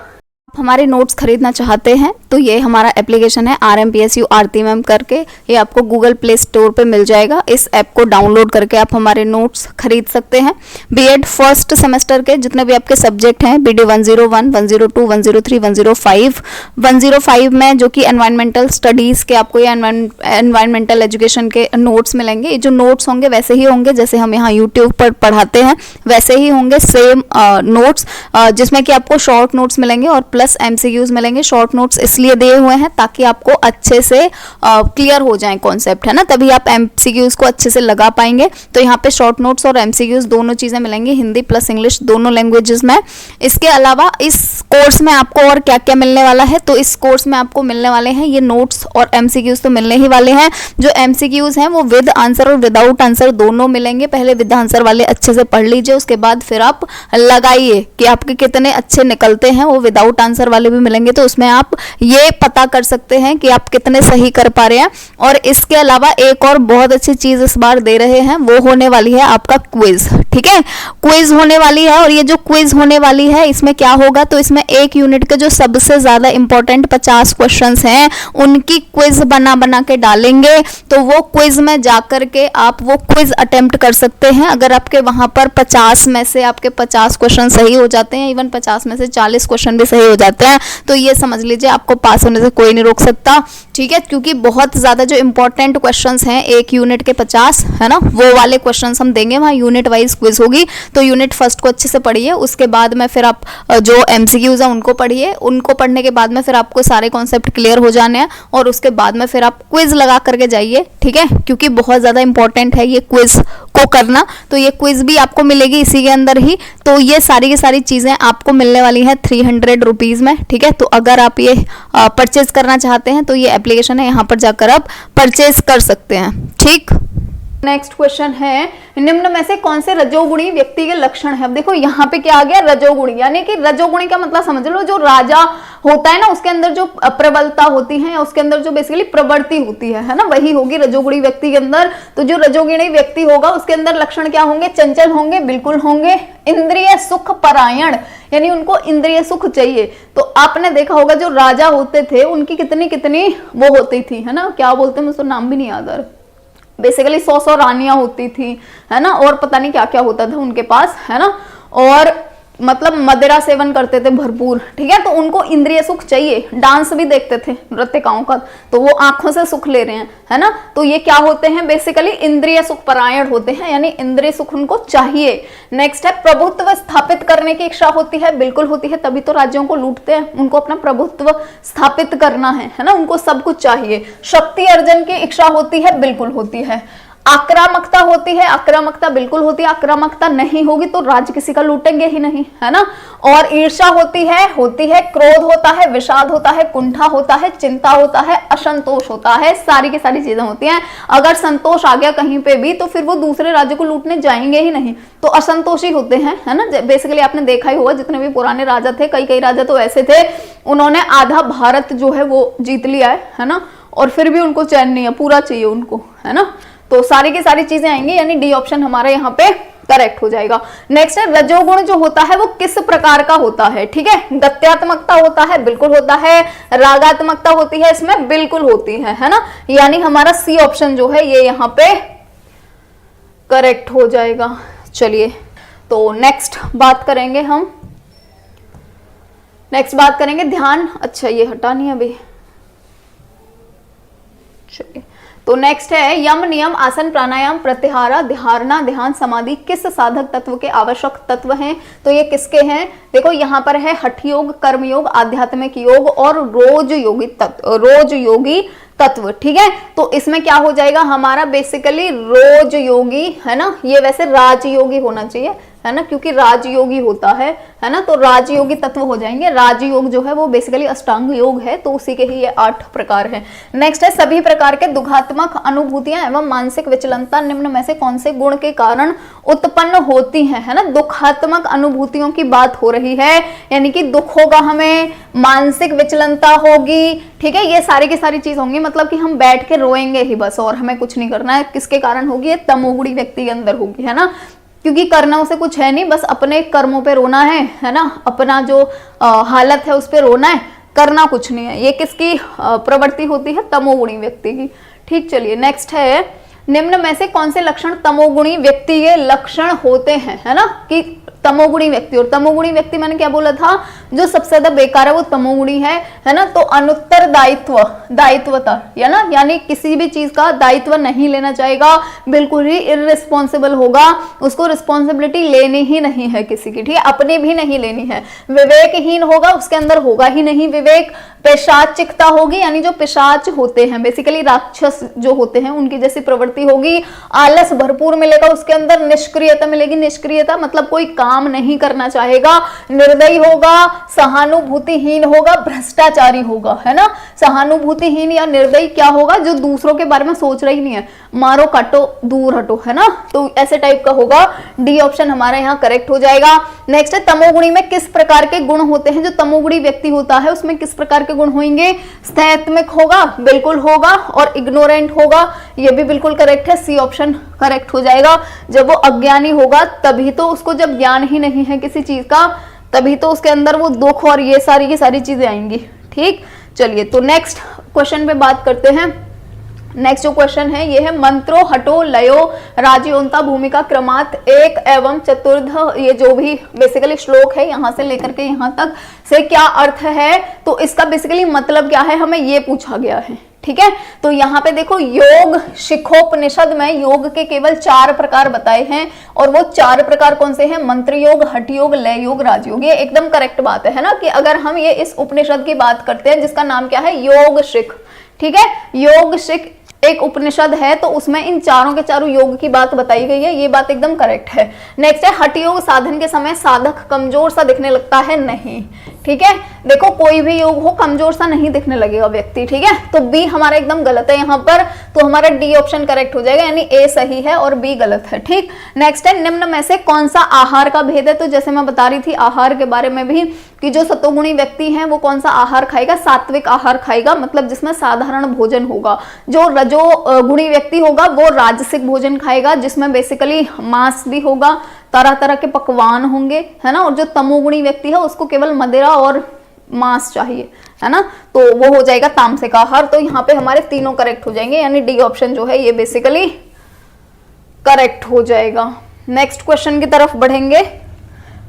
हमारे नोट्स खरीदना चाहते हैं तो ये हमारा एप्लीकेशन है RMPSU आरती मैम करके, ये आपको गूगल प्ले स्टोर पे मिल जाएगा। इस ऐप को डाउनलोड करके आप हमारे नोट्स खरीद सकते हैं। बीएड फर्स्ट सेमेस्टर के जितने भी आपके सब्जेक्ट हैं, BD 101, 102, 103, 105, 105 में जो कि एनवायरमेंटल स्टडीज़ के आपको ये एनवायरमेंटल एजुकेशन के नोट्स मिलेंगे। ये जो नोट्स होंगे वैसे ही होंगे जैसे हम यहाँ यूट्यूब पर पढ़ाते हैं, वैसे ही होंगे सेम नोट्स, जिसमें कि आपको शॉर्ट नोट्स मिलेंगे और प्लस एमसीक्यूज मिलेंगे। शॉर्ट नोट्स इसलिए दिए हुए हैं ताकि आपको अच्छे से क्लियर हो जाए कॉन्सेप्ट, है ना, तभी आप एमसीक्यूज को अच्छे से लगा पाएंगे। तो यहाँ पे शॉर्ट नोट्स और एमसीक्यूज दोनों चीजें मिलेंगी, हिंदी प्लस इंग्लिश दोनों लैंग्वेजेस में। इसके अलावा इस कोर्स में आपको और क्या क्या मिलने वाला है, तो इस कोर्स में आपको मिलने वाले हैं ये नोट्स और एमसीक्यूज तो मिलने ही वाले हैं। जो एमसीक्यूज हैं वो विद आंसर और विदाउट आंसर दोनों मिलेंगे। पहले विद आंसर वाले अच्छे से पढ़ लीजिए, उसके बाद फिर आप लगाइए कि आपके कितने अच्छे निकलते हैं। वो विदाउट आंसर वाले भी मिलेंगे, तो उसमें आप ये पता कर सकते हैं कि आप कितने सही कर पा रहे हैं। और इसके अलावा एक और बहुत अच्छी चीज इस बार दे रहे हैं, वो होने वाली है आपका क्विज। ठीक है, क्विज होने वाली है, और ये जो क्विज होने वाली है इसमें क्या होगा, तो इसमें एक यूनिट के जो सबसे ज्यादा इंपॉर्टेंट 50 क्वेश्चंस हैं उनकी क्विज बना बना के डालेंगे। तो वो क्विज में जाकर के आप वो क्विज अटेम्प्ट कर सकते हैं। अगर आपके वहां पर 50 में से आपके 50 क्वेश्चन सही हो जाते हैं, इवन 50 में से 40 क्वेश्चन भी सही हो जाते हैं, तो ये समझ लीजिए आपको पास होने से कोई नहीं रोक सकता। ठीक है, क्योंकि बहुत ज्यादा जो इंपॉर्टेंट क्वेश्चंस हैं एक यूनिट के 50, है ना, वो वाले क्वेश्चंस हम देंगे। वहाँ यूनिट वाइज क्विज होगी, तो यूनिट फर्स्ट को अच्छे से पढ़िए, उसके बाद में फिर आप जो एमसीक्यूज हैं उनको पढ़िए। उनको पढ़ने के बाद में फिर आपको सारे कॉन्सेप्ट क्लियर हो जाने हैं, और उसके बाद में फिर आप क्विज लगा करके जाइए। ठीक है, क्योंकि बहुत ज्यादा इंपॉर्टेंट है ये क्विज को करना, तो ये क्विज भी आपको मिलेगी इसी के अंदर ही। तो ये सारी की सारी चीजें आपको मिलने वाली है 300 रुपीज में। ठीक है, तो अगर आप ये परचेज करना चाहते हैं तो ये एप्लीकेशन है, यहाँ पर जाकर आप परचेज कर सकते हैं। ठीक, नेक्स्ट क्वेश्चन है, निम्न में से कौन से रजोगुणी व्यक्ति के लक्षण है। अब देखो यहाँ पे क्या आ गया, रजोगुणी, यानी कि रजोगुणी का मतलब समझ लो जो राजा होता है ना उसके अंदर जो प्रबलता होती है, या उसके अंदर जो बेसिकली प्रवृत्ति होती है ना, वही होगी रजोगुणी व्यक्ति के अंदर। तो जो रजोगुणी व्यक्ति होगा उसके अंदर लक्षण क्या होंगे, चंचल होंगे, बिल्कुल होंगे, इंद्रिय सुख परायण, यानी उनको इंद्रिय सुख चाहिए। तो आपने देखा होगा जो राजा होते थे उनकी कितनी कितनी वो होती थी, है ना, क्या बोलते हैं मुझे नाम भी नहीं याद आ रहा, बेसिकली 100 रानियां होती थी, है ना, और पता नहीं क्या क्या होता था उनके पास, है ना, और मतलब मदिरा सेवन करते थे भरपूर। ठीक है, तो उनको इंद्रिय सुख चाहिए। डांस भी देखते थे नृत्यकाओं का, तो वो आंखों से सुख ले रहे हैं, है ना, तो ये क्या होते हैं, बेसिकली इंद्रिय सुख परायण होते हैं, यानी इंद्रिय सुख उनको चाहिए। नेक्स्ट है, प्रभुत्व स्थापित करने की इच्छा होती है, बिल्कुल होती है, तभी तो राज्यों को लूटते हैं, उनको अपना प्रभुत्व स्थापित करना है ना, उनको सब कुछ चाहिए। शक्ति अर्जन की इच्छा होती है, बिल्कुल होती है। आक्रामकता होती है, आक्रामकता बिल्कुल होती है, आक्रामकता नहीं होगी तो राज्य किसी का लूटेंगे ही नहीं, है ना। और ईर्ष्या होती है, क्रोध होता है, विषाद होता है, कुंठा होता है, चिंता होता है, असंतोष होता है, सारी की सारी चीजें होती हैं। अगर संतोष आ गया कहीं पे भी तो फिर वो दूसरे राज्य को लूटने जाएंगे ही नहीं, तो असंतोषी होते हैं, है ना। बेसिकली आपने देखा ही होगा जितने भी पुराने राजा थे, कई कई राजा तो ऐसे थे उन्होंने आधा भारत जो है वो जीत लिया है ना, और फिर भी उनको चैन नहीं है, पूरा चाहिए उनको, है ना। तो सारी की सारी चीजें आएंगी, यानी डी ऑप्शन हमारा यहाँ पे करेक्ट हो जाएगा। नेक्स्ट है, रजोगुण जो होता है वो किस प्रकार का होता है। ठीक है, गत्यात्मकता होता है, बिल्कुल होता है, रागात्मकता होती है, इसमें बिल्कुल होती है ना, यानी हमारा सी ऑप्शन जो है ये यहाँ पे करेक्ट हो जाएगा। चलिए, तो नेक्स्ट बात करेंगे हम, नेक्स्ट बात करेंगे ध्यान। अच्छा, ये हटानी है अभी, चलिए। तो नेक्स्ट है, यम नियम आसन प्राणायाम प्रत्याहार धारणा ध्यान समाधि किस साधक तत्व के आवश्यक तत्व हैं। तो ये किसके हैं, देखो यहाँ पर है हठ योग, कर्म योग, आध्यात्मिक योग और रोज योगी तत्व। ठीक है, तो इसमें क्या हो जाएगा हमारा, बेसिकली रोज योगी, है ना, ये वैसे राजयोगी होना चाहिए, है ना, क्योंकि राजयोगी होता है ना, तो राजयोगी तत्व हो जाएंगे। राजयोग जो है वो बेसिकली अष्टांग योग है, तो उसी के ही ये 8 प्रकार हैं। नेक्स्ट है, सभी प्रकार के दुखात्मक अनुभूतियां एवं मानसिक विचलनता निम्न में से कौन से गुण के कारण उत्पन्न होती हैं, है ना। दुखात्मक अनुभूतियों की बात हो रही है, यानी कि दुख होगा हमें, मानसिक विचलनता होगी, ठीक है, ये सारी की सारी चीज होंगी, मतलब कि हम बैठ के रोएंगे ही बस और हमें कुछ नहीं करना है। किसके कारण होगी, ये तमोगुणी व्यक्ति के अंदर होगी, है ना, क्योंकि करना उसे कुछ है नहीं, बस अपने कर्मों पे रोना है ना, अपना जो हालत है उस पे रोना है, करना कुछ नहीं है। ये किसकी प्रवृत्ति होती है, तमोगुणी व्यक्ति की। ठीक, चलिए नेक्स्ट है, निम्न में से कौन से लक्षण तमोगुणी व्यक्ति के लक्षण होते हैं, है ना, कि तमोगुणी व्यक्ति, और तमोगुणी व्यक्ति मैंने क्या बोला था, जो सबसे ज्यादा बेकार है वो तमोगुणी है ना। तो अनुत्तर दायित्वता है ना, यानी किसी भी चीज का दायित्व नहीं लेना चाहेगा, बिल्कुल ही इररिस्पॉन्सिबल होगा, उसको रिस्पॉन्सिबिलिटी लेनी ही नहीं है किसी की, ठीक है, अपनी भी नहीं लेनी है। विवेकहीन होगा, उसके अंदर होगा ही नहीं विवेक। पिशाचिकता होगी, यानी जो पिशाच होते हैं बेसिकली राक्षस जो होते हैं उनकी जैसी प्रवृत्ति होगी। आलस भरपूर मिलेगा उसके अंदर। निष्क्रियता मिलेगी, निष्क्रियता मतलब कोई काम नहीं करना चाहेगा। निर्दयी होगा, सहानुभूतिहीन होगा, भ्रष्टाचारी होगा, है ना। सहानुभूतिहीन या निर्दयी क्या होगा, जो दूसरों के बारे में सोच रही नहीं है, मारो काटो दूर हटो, है ना, तो ऐसे टाइप का होगा। डी ऑप्शन हमारा यहाँ करेक्ट हो जाएगा। नेक्स्ट है तमोगुणी में किस प्रकार के गुण होते हैं। जो तमोगुणी व्यक्ति होता है उसमें किस प्रकार के गुण होंगे। स्थैत्मिक होगा, बिल्कुल होगा, और इग्नोरेंट होगा, ये भी बिल्कुल करेक्ट है, सी ऑप्शन करेक्ट हो जाएगा। जब वो अज्ञानी होगा तभी तो उसको, जब ज्ञान ही नहीं है किसी चीज का तभी तो उसके अंदर वो दुख और ये सारी की सारी चीजें आएंगी। ठीक, चलिए तो नेक्स्ट क्वेश्चन पे बात करते हैं। नेक्स्ट जो क्वेश्चन है ये है मंत्रो हटो लयो राजयोन्ता भूमिका क्रमात् एक एवं चतुर्थ, ये जो भी बेसिकली श्लोक है यहां से लेकर के यहां तक से क्या अर्थ है, तो इसका बेसिकली मतलब क्या है हमें ये पूछा गया है। ठीक है, तो यहाँ पे देखो योग शिखोपनिषद में योग के केवल 4 प्रकार बताए हैं, और वो 4 प्रकार कौन से हैं, मंत्र योग, हठ योग, लय योग, राजयोग। ये एकदम करेक्ट बात है ना, कि अगर हम ये इस उपनिषद की बात करते हैं जिसका नाम क्या है, योग शिख। ठीक है, योग शिख एक उपनिषद है, तो उसमें इन चारों के चारों योग की बात बताई गई है, ये बात एकदम करेक्ट है। नेक्स्ट है हठ योग साधन के समय साधक कमजोर सा दिखने लगता है, नहीं। ठीक है, देखो कोई भी योग हो कमजोर सा नहीं दिखने लगेगा व्यक्ति। ठीक है, तो बी हमारा एकदम गलत है यहाँ पर, तो हमारा डी ऑप्शन करेक्ट हो जाएगा, यानी ए सही है और बी गलत है। ठीक, नेक्स्ट है निम्न में से कौन सा आहार का भेद है। तो जैसे मैं बता रही थी आहार के बारे में भी, कि जो सतोगुणी व्यक्ति है वो कौन सा आहार खाएगा, सात्विक आहार खाएगा, मतलब जिसमें साधारण भोजन होगा। जो रजो गुणी व्यक्ति होगा वो राजसिक भोजन खाएगा, जिसमें बेसिकली मांस भी होगा, तरह तरह के पकवान होंगे, है ना। और जो तमोगुणी व्यक्ति है उसको केवल मदिरा और मांस चाहिए, है ना, तो वो हो जाएगा तामसिक आहार। तो यहाँ पे हमारे तीनों करेक्ट हो जाएंगे, यानी डी ऑप्शन जो है ये बेसिकली करेक्ट हो जाएगा। नेक्स्ट क्वेश्चन की तरफ बढ़ेंगे।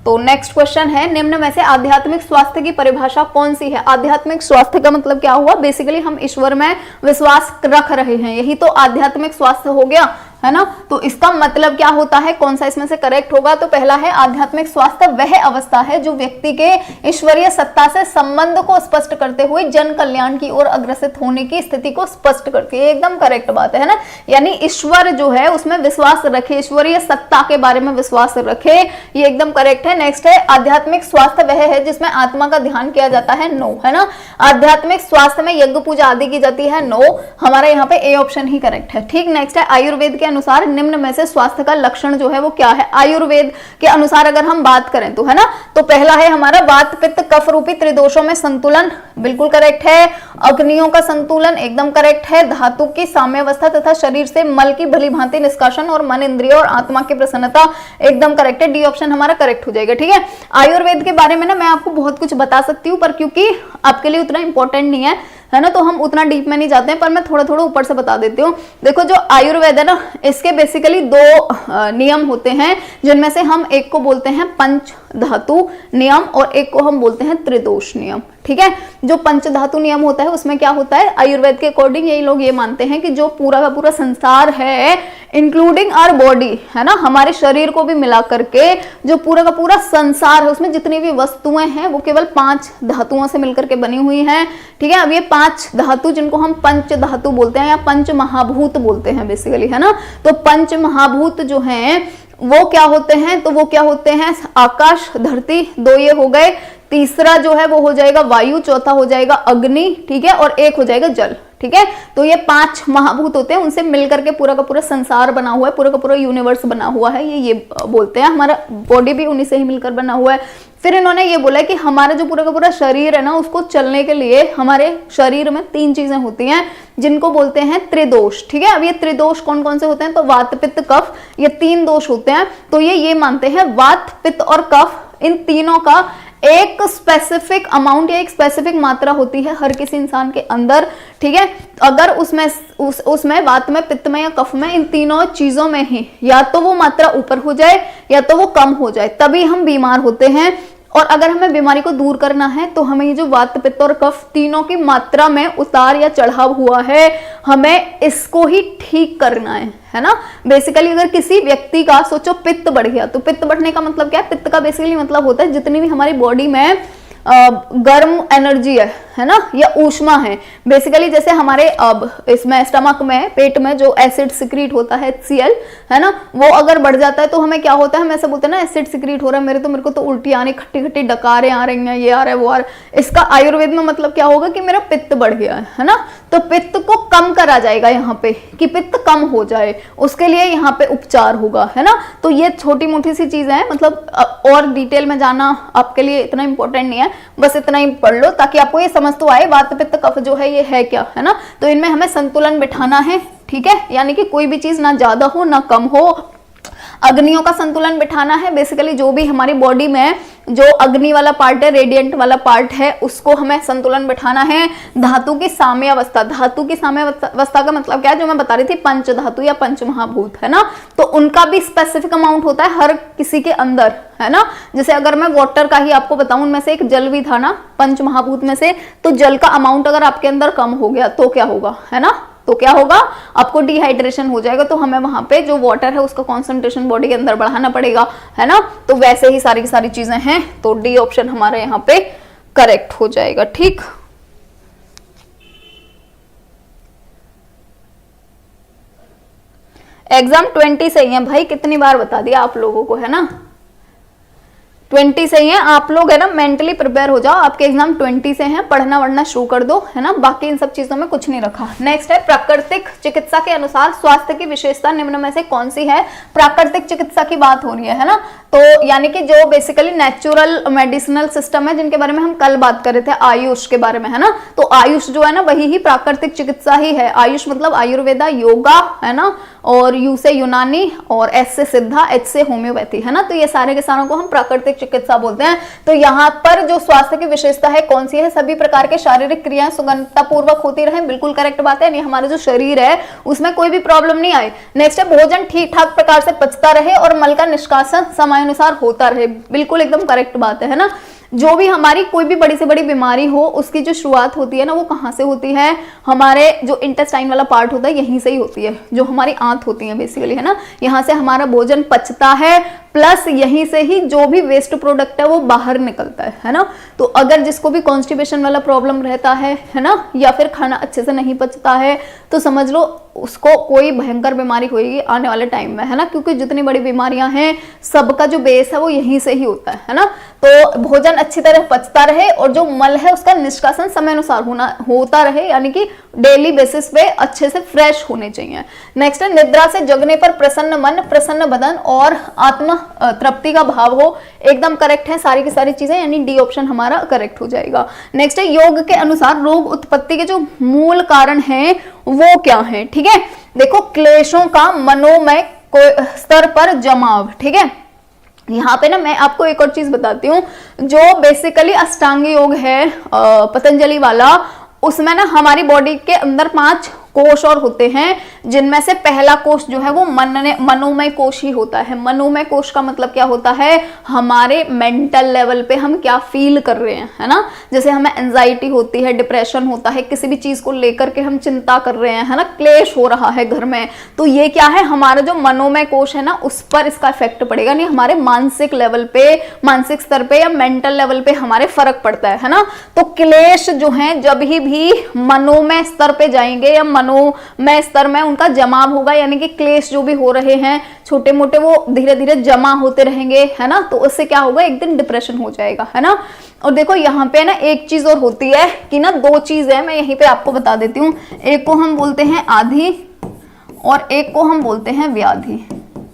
तो नेक्स्ट क्वेश्चन है निम्न में से आध्यात्मिक स्वास्थ्य की परिभाषा कौन सी है। आध्यात्मिक स्वास्थ्य का मतलब क्या हुआ, बेसिकली हम ईश्वर में विश्वास रख रहे हैं, यही तो आध्यात्मिक स्वास्थ्य हो गया, है ना। तो इसका मतलब क्या होता है, कौन सा इसमें से करेक्ट होगा। तो पहला है आध्यात्मिक स्वास्थ्य वह अवस्था है जो व्यक्ति के ईश्वरीय सत्ता से संबंध को स्पष्ट करते हुए जन कल्याण की ओर अग्रसर होने की स्थिति को स्पष्ट करती है। एकदम करेक्ट बात है ना, यानी ईश्वर जो है उसमें विश्वास रखे, ईश्वरीय सत्ता के बारे में विश्वास रखे, ये एकदम करेक्ट है। नेक्स्ट है आध्यात्मिक स्वास्थ्य वह है जिसमें आत्मा का ध्यान किया जाता है, नो, है ना। आध्यात्मिक स्वास्थ्य में यज्ञ पूजा आदि की जाती है, नो, हमारा यहाँ पे ए ऑप्शन ही करेक्ट है। ठीक, नेक्स्ट है आयुर्वेद के अनुसार निम्न में से स्वास्थ्य का लक्षण जो है वो क्या है। आयुर्वेद के अनुसार अगर हम बात करें तो, है ना, तो पहला है हमारा वात पित्त कफ रूपी त्रिदोषों में संतुलन, बिल्कुल करेक्ट है। अग्नियों का संतुलन एकदम करेक्ट है। धातु की साम्यावस्था तथा शरीर से मल की भली भांति निष्कासन और मन इंद्रियों और आत्मा की प्रसन्नता एकदम करेक्ट है, डी ऑप्शन हमारा करेक्ट हो जाएगा। ठीक है, आयुर्वेद के बारे में ना मैं आपको बहुत कुछ बता सकती हूँ, पर क्योंकि आपके लिए उतना इंपॉर्टेंट नहीं है ना, तो हम उतना डीप में नहीं जाते हैं, पर मैं थोड़ा थोड़ा ऊपर से बता देती हूँ। देखो जो आयुर्वेद है ना, इसके बेसिकली 2 नियम होते हैं, जिनमें से हम एक को बोलते हैं पंच धातु नियम और एक को हम बोलते हैं त्रिदोष नियम। ठीक है, जो पंच धातु नियम होता है उसमें क्या होता है, आयुर्वेद के अकॉर्डिंग यही लोग ये मानते हैं कि जो पूरा का पूरा संसार है इंक्लूडिंग आवर बॉडी, है ना, हमारे शरीर को भी मिला करके जो पूरा का पूरा संसार है उसमें जितनी भी वस्तुएं हैं वो केवल 5 धातुओं से मिलकर के बनी हुई हैं। ठीक है, अब ये 5 धातु जिनको हम पंच धातु बोलते हैं या पंच महाभूत बोलते हैं बेसिकली, है ना, तो पंच महाभूत जो हैं वो क्या होते हैं, तो वो क्या होते हैं, आकाश धरती 2 ये हो गए, तीसरा जो है वो हो जाएगा वायु, चौथा हो जाएगा अग्नि, ठीक है, और एक हो जाएगा जल। ठीक है, तो ये 5 महाभूत होते हैं, उनसे मिलकर के पूरा का पूरा संसार बना हुआ है, पूरा का पूरा यूनिवर्स बना हुआ है, ये बोलते हैं। हमारा बॉडी भी उन्हीं से ही मिलकर बना हुआ है। फिर इन्होंने ये बोला कि हमारा जो पूरा का पूरा शरीर है ना, उसको चलने के लिए हमारे शरीर में 3 चीजें होती हैं जिनको बोलते हैं त्रिदोष। ठीक है, अब ये त्रिदोष कौन कौन से होते हैं, तो वात पित्त कफ, ये 3 दोष होते हैं। तो ये मानते हैं वात पित्त और कफ इन तीनों का एक स्पेसिफिक अमाउंट या एक स्पेसिफिक मात्रा होती है हर किसी इंसान के अंदर, ठीक है। अगर उसमें वात में, पित्त में या कफ में, इन तीनों चीजों में ही या तो वो मात्रा ऊपर हो जाए या तो वो कम हो जाए, तभी हम बीमार होते हैं। और अगर हमें बीमारी को दूर करना है तो हमें ये जो वात, पित्त और कफ तीनों की मात्रा में उतार या चढ़ाव हुआ है, हमें इसको ही ठीक करना है ना। बेसिकली अगर किसी व्यक्ति का सोचो पित्त बढ़ गया, तो पित्त बढ़ने का मतलब क्या है? पित्त का बेसिकली मतलब होता है जितनी भी हमारी बॉडी में गर्म एनर्जी है ना, या ऊष्मा है। बेसिकली जैसे हमारे अब इसमें स्टमक में, पेट में जो एसिड सिक्रीट होता है HCl, है ना, वो अगर बढ़ जाता है तो हमें क्या होता है? हम ऐसा बोलते हैं ना एसिड सिक्रीट हो रहा है, मेरे को तो उल्टी आने, खट्टी खट्टी डकारें आ रही हैं, ये आ रहा है, वो आ रहा है। इसका आयुर्वेद में मतलब क्या होगा कि मेरा पित्त बढ़ गया है ना। तो पित्त को कम करा जाएगा यहाँ पे, कि पित्त कम हो जाए, उसके लिए यहाँ पे उपचार होगा, है ना। तो ये छोटी मोटी सी चीजें हैं, मतलब और डिटेल में जाना आपके लिए इतना इंपॉर्टेंट नहीं है, बस इतना ही पढ़ लो ताकि आपको ये समझ तो आए वात, पित्त, कफ जो है ये है क्या, है ना। तो इनमें हमें संतुलन बिठाना है, ठीक है, यानी कि कोई भी चीज ना ज्यादा हो ना कम हो। अग्नियों का संतुलन बिठाना है। बेसिकली जो भी हमारी बॉडी में जो अग्नि वाला पार्ट है, रेडिएंट वाला पार्ट है, उसको हमें संतुलन बिठाना है। धातु की साम्यावस्था, धातु की साम्यावस्था का मतलब क्या है? जो मैं बता रही थी, पंच धातु या पंच महाभूत, है ना। तो उनका भी स्पेसिफिक अमाउंट होता है हर किसी के अंदर, है ना। जैसे अगर मैं वाटर का ही आपको बताऊं, उनमें से एक जल भी था ना पंच महाभूत में से, तो जल का अमाउंट अगर आपके अंदर कम हो गया तो क्या होगा, है ना। तो क्या होगा? आपको डिहाइड्रेशन हो जाएगा। तो हमें वहां पे जो वाटर है उसका कॉन्सेंट्रेशन बॉडी के अंदर बढ़ाना पड़ेगा, है ना। तो वैसे ही सारी की सारी चीजें हैं, तो डी ऑप्शन हमारे यहाँ पे करेक्ट हो जाएगा, ठीक। एग्जाम 20 सही है भाई, कितनी बार बता दिया आप लोगों को, है ना। 20 सही है, आप लोग है ना मेंटली प्रिपेयर हो जाओ, आपके एग्जाम 20 से हैं, पढ़ना वढ़ना शुरू कर दो, है ना। बाकी इन सब चीजों में कुछ नहीं रखा। नेक्स्ट है प्राकृतिक चिकित्सा के अनुसार स्वास्थ्य की विशेषता निम्न में से कौन सी है? प्राकृतिक चिकित्सा की बात हो रही है ना। तो यानी कि जो बेसिकली नेचुरल मेडिसिनल सिस्टम है, जिनके बारे में हम कल बात कर रहे थे, आयुष के बारे में, है ना। तो आयुष जो है ना वही ही प्राकृतिक चिकित्सा ही है। आयुष मतलब आयुर्वेदा, योगा, है ना, और यू से यूनानी, और एस से सिद्धा, एच से होम्योपैथी, है ना। तो ये सारे के सारों को हम प्राकृतिक चिकित्सा बोलते हैं। तो यहाँ पर जो स्वास्थ्य की विशेषता है कौन सी है? सभी प्रकार के शारीरिक क्रियाएं सुगमता पूर्वक होती रहे, बिल्कुल करेक्ट बात है। यानी हमारा जो शरीर है उसमें कोई भी प्रॉब्लम नहीं आए। नेक्स्ट है भोजन ठीक ठाक प्रकार से पचता रहे और मल का निष्कासन समयानुसार होता रहे, बिल्कुल एकदम करेक्ट बात है ना। जो भी हमारी कोई भी बड़ी से बड़ी बीमारी हो, उसकी जो शुरुआत होती है ना, वो कहाँ से होती है? हमारे जो इंटेस्टाइन वाला पार्ट होता है यहीं से ही होती है, जो हमारी आंत होती है बेसिकली, है ना। यहाँ से हमारा भोजन पचता है, प्लस यहीं से ही जो भी वेस्ट प्रोडक्ट है वो बाहर निकलता है ना। तो अगर जिसको भी कॉन्स्टिपेशन वाला प्रॉब्लम रहता है ना, या फिर खाना अच्छे से नहीं पचता है, तो समझ लो उसको कोई भयंकर बीमारी होगी आने वाले टाइम में, है ना। क्योंकि जितनी बड़ी बीमारियां हैं सबका जो बेस है वो यहीं से ही होता है ना। तो भोजन अच्छी तरह पचता रहे और जो मल है उसका निष्कासन समय अनुसार होता रहे, यानी कि डेली बेसिस पे अच्छे से फ्रेश होने चाहिए। नेक्स्ट है निद्रा से जगने पर प्रसन्न मन, प्रसन्न बदन और आत्म तृप्ति का भाव हो, एकदम करेक्ट है सारी की सारी चीजें, यानी डी ऑप्शन हमारा करेक्ट हो जाएगा। नेक्स्ट है योग के अनुसार रोग उत्पत्ति के जो मूल कारण हैं वो क्या है? ठीक है, देखो क्लेशों का मनोमय स्तर पर जमाव, ठीक है। यहाँ पे ना मैं आपको एक और चीज बताती हूँ, जो बेसिकली अष्टांग योग है पतंजलि वाला, उसमें ना हमारी बॉडी के अंदर 5 कोश और होते हैं, जिनमें से पहला कोश जो है वो मनोमय कोश ही होता है। मनोमय कोश का मतलब क्या होता है? हमारे मेंटल लेवल पे हम क्या फील कर रहे हैं, है ना। जैसे हमें एंजाइटी होती है, डिप्रेशन होता है, किसी भी चीज को लेकर के हम चिंता कर रहे हैं, है ना, क्लेश हो रहा है घर में, तो ये क्या है? हमारा जो मनोमय कोश है ना उस पर इसका इफेक्ट पड़ेगा, नहीं हमारे मानसिक लेवल पे, मानसिक स्तर पे या मेंटल लेवल पे हमारे फर्क पड़ता है ना। तो क्लेश जो है जब भी मनोमय स्तर पे जाएंगे या मनोमय स्तर में उनका जमाव होगा, यानी कि क्लेश जो भी हो रहे हैं छोटे मोटे वो धीरे धीरे जमा होते रहेंगे, है ना। तो उससे क्या होगा? एक दिन डिप्रेशन हो जाएगा, है ना। और देखो यहाँ पे ना एक चीज और होती है कि ना 2 चीज है, मैं यहीं पे आपको बता देती हूँ। एक को हम बोलते हैं आधि और एक को हम बोलते हैं व्याधि,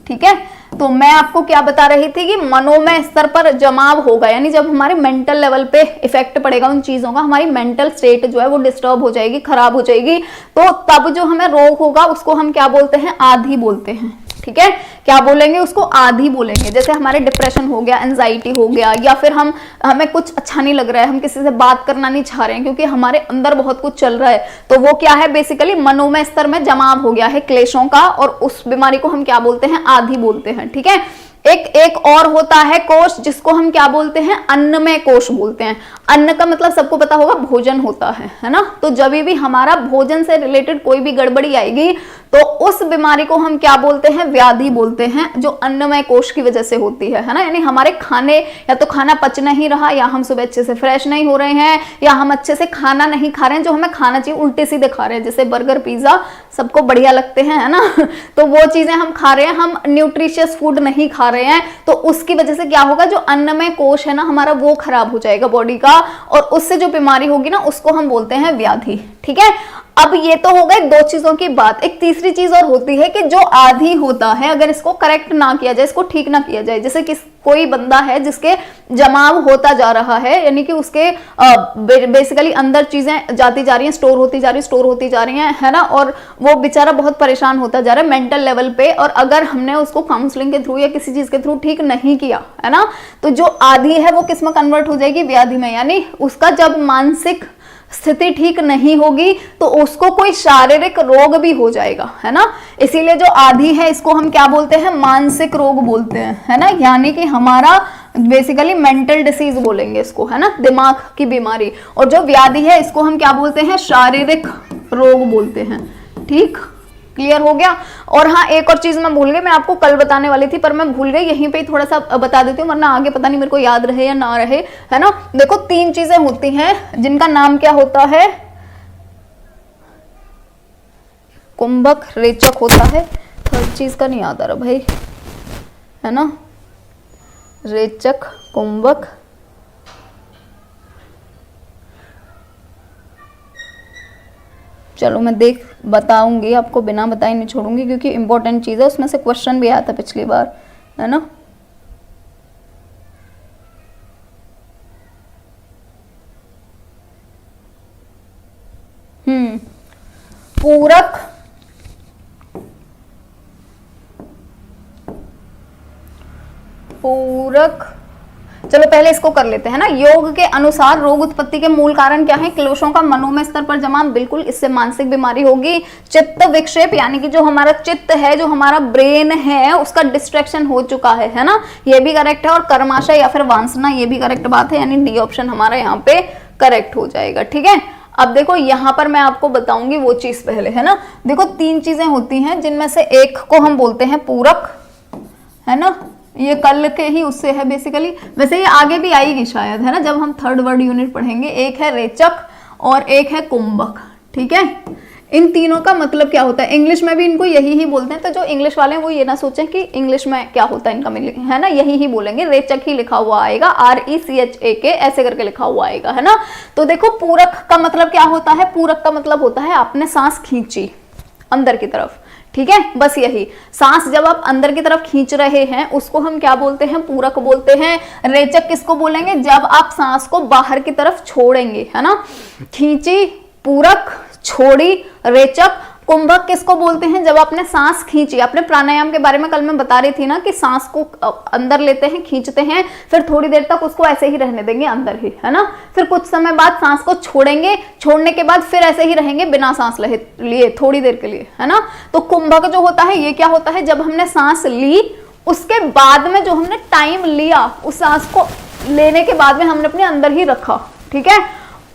ठीक है। तो मैं आपको क्या बता रही थी कि मनोमय स्तर पर जमाव होगा, यानी जब हमारे मेंटल लेवल पे इफेक्ट पड़ेगा उन चीजों का, हमारी मेंटल स्टेट जो है वो डिस्टर्ब हो जाएगी, खराब हो जाएगी, तो तब जो हमें रोग होगा उसको हम क्या बोलते हैं? आधि बोलते हैं, ठीक है, क्या बोलेंगे उसको, आधी बोलेंगे। जैसे हमारे डिप्रेशन हो गया, एंजाइटी हो गया, या फिर हमें कुछ अच्छा नहीं लग रहा है, हम किसी से बात करना नहीं चाह रहे हैं क्योंकि हमारे अंदर बहुत कुछ चल रहा है, तो वो क्या है, बेसिकली मनोमय स्तर में जमाव हो गया है क्लेशों का, और उस बीमारी को हम क्या बोलते हैं, आधी बोलते हैं। ठीक है, एक और होता है कोष, जिसको हम क्या बोलते हैं, अन्नमय कोष बोलते हैं। अन्न का मतलब सबको पता होगा भोजन होता है ना, तो जब भी हमारा भोजन से रिलेटेड कोई भी गड़बड़ी आएगी तो उस बीमारी को हम क्या बोलते हैं, व्याधि बोलते हैं, जो अन्नमय कोष की वजह से होती है ना। यानी हमारे खाने, या तो खाना पच नहीं रहा, या हम सुबह अच्छे से फ्रेश नहीं हो रहे हैं, या हम अच्छे से खाना नहीं खा रहे हैं जो हमें खाना चाहिए, उल्टे सीधे खा रहे हैं। जैसे बर्गर पिज्जा सबको बढ़िया लगते हैं, है ना, तो वो चीजें हम खा रहे हैं, हम न्यूट्रिशियस फूड नहीं खा रहे हैं, तो उसकी वजह से क्या होगा, जो अन्नमय कोष है ना हमारा, वो खराब हो जाएगा बॉडी का, और उससे जो बीमारी होगी ना उसको हम बोलते हैं व्याधि। ठीक है, अब ये तो हो गए दो चीजों की बात। एक तीसरी चीज और होती है कि जो आधी होता है, अगर इसको करेक्ट ना किया जाए, इसको ठीक ना किया जाए, जैसे कोई बंदा है जिसके जमाव होता जा रहा है, यानी कि उसके बेसिकली अंदर चीजें जाती जा रही हैं, स्टोर होती जा रही हैं, है ना, और वो बेचारा बहुत परेशान होता जा रहा है मेंटल लेवल पे, और अगर हमने उसको काउंसलिंग के थ्रू या किसी चीज के थ्रू ठीक नहीं किया, है ना, तो जो आधी है वो किस में कन्वर्ट हो जाएगी, व्याधि में। यानी उसका जब मानसिक स्थिति ठीक नहीं होगी तो उसको कोई शारीरिक रोग भी हो जाएगा, है ना। इसीलिए जो आधी है इसको हम क्या बोलते हैं, मानसिक रोग बोलते हैं, है ना, यानी कि हमारा बेसिकली मेंटल डिसीज बोलेंगे इसको, है ना, दिमाग की बीमारी। और जो व्याधि है इसको हम क्या बोलते हैं, शारीरिक रोग बोलते हैं। ठीक, क्लियर हो गया। और हाँ, एक और चीज मैं भूल गई, मैं आपको कल बताने वाली थी पर मैं भूल गई, यहीं पे थोड़ा सा बता देती हूँ, वरना आगे पता नहीं मेरे को याद रहे या ना रहे, है ना। देखो 3 चीजें होती हैं जिनका नाम क्या होता है, कुंभक, रेचक होता है, थर्ड चीज का नहीं याद आ रहा भाई, है ना, रेचक, कुंभक, चलो मैं बताऊंगी आपको, बिना बताए नहीं छोड़ूंगी क्योंकि इंपॉर्टेंट चीज है, उसमें से क्वेश्चन भी आया था पिछली बार, है ना। पूरक, चलो पहले इसको कर लेते हैं ना। योग के अनुसार रोग उत्पत्ति के मूल कारण क्या है, क्लेशों का मनोमय स्तर पर जमाव, बिल्कुल, इससे मानसिक बीमारी होगी। चित्त विक्षेप, यानी कि जो हमारा चित्त है, जो हमारा ब्रेन है, उसका डिस्ट्रैक्शन हो चुका है ना, ये भी करेक्ट है। और कर्माशय या फिर वांसना, ये भी करेक्ट बात है, यानी डी ऑप्शन हमारा यहाँ पे करेक्ट हो जाएगा। ठीक है, अब देखो यहाँ पर मैं आपको बताऊंगी वो चीज पहले, है ना। देखो 3 चीजें होती हैं जिनमें से एक को हम बोलते हैं पूरक, है ना, ये कल के ही उससे है बेसिकली, वैसे ये आगे भी आएगी शायद, है ना, जब हम थर्ड वर्ड यूनिट पढ़ेंगे। एक है रेचक और एक है कुंभक। ठीक है, इन तीनों का मतलब क्या होता है, इंग्लिश में भी इनको यही ही बोलते हैं, तो जो इंग्लिश वाले हैं वो ये ना सोचें कि इंग्लिश में क्या होता है इनका मीनिंग, है ना, यही ही बोलेंगे। रेचक ही लिखा हुआ आएगा, RECHAK ऐसे करके लिखा हुआ आएगा, है ना। तो देखो पूरक का मतलब क्या होता है, पूरक का मतलब होता है आपने सांस खींची अंदर की तरफ। ठीक है, बस यही, सांस जब आप अंदर की तरफ खींच रहे हैं उसको हम क्या बोलते हैं, पूरक बोलते हैं। रेचक किसको बोलेंगे, जब आप सांस को बाहर की तरफ छोड़ेंगे, है ना, खींची, पूरक, छोड़ी, रेचक। कुंभक किसको बोलते हैं, जब आपने सांस खींची। आपने प्राणायाम के बारे में कल मैं बता रही थी ना कि सांस को अंदर लेते हैं, खींचते हैं, फिर थोड़ी देर तक उसको ऐसे ही रहने देंगे अंदर ही, है ना, फिर कुछ समय बाद सांस को छोड़ेंगे, छोड़ने के बाद फिर ऐसे ही रहेंगे बिना सांस लिए थोड़ी देर के लिए, है ना। तो कुंभक जो होता है ये क्या होता है, जब हमने सांस ली उसके बाद में जो हमने टाइम लिया, उस सांस को लेने के बाद में हमने अपने अंदर ही रखा। ठीक है,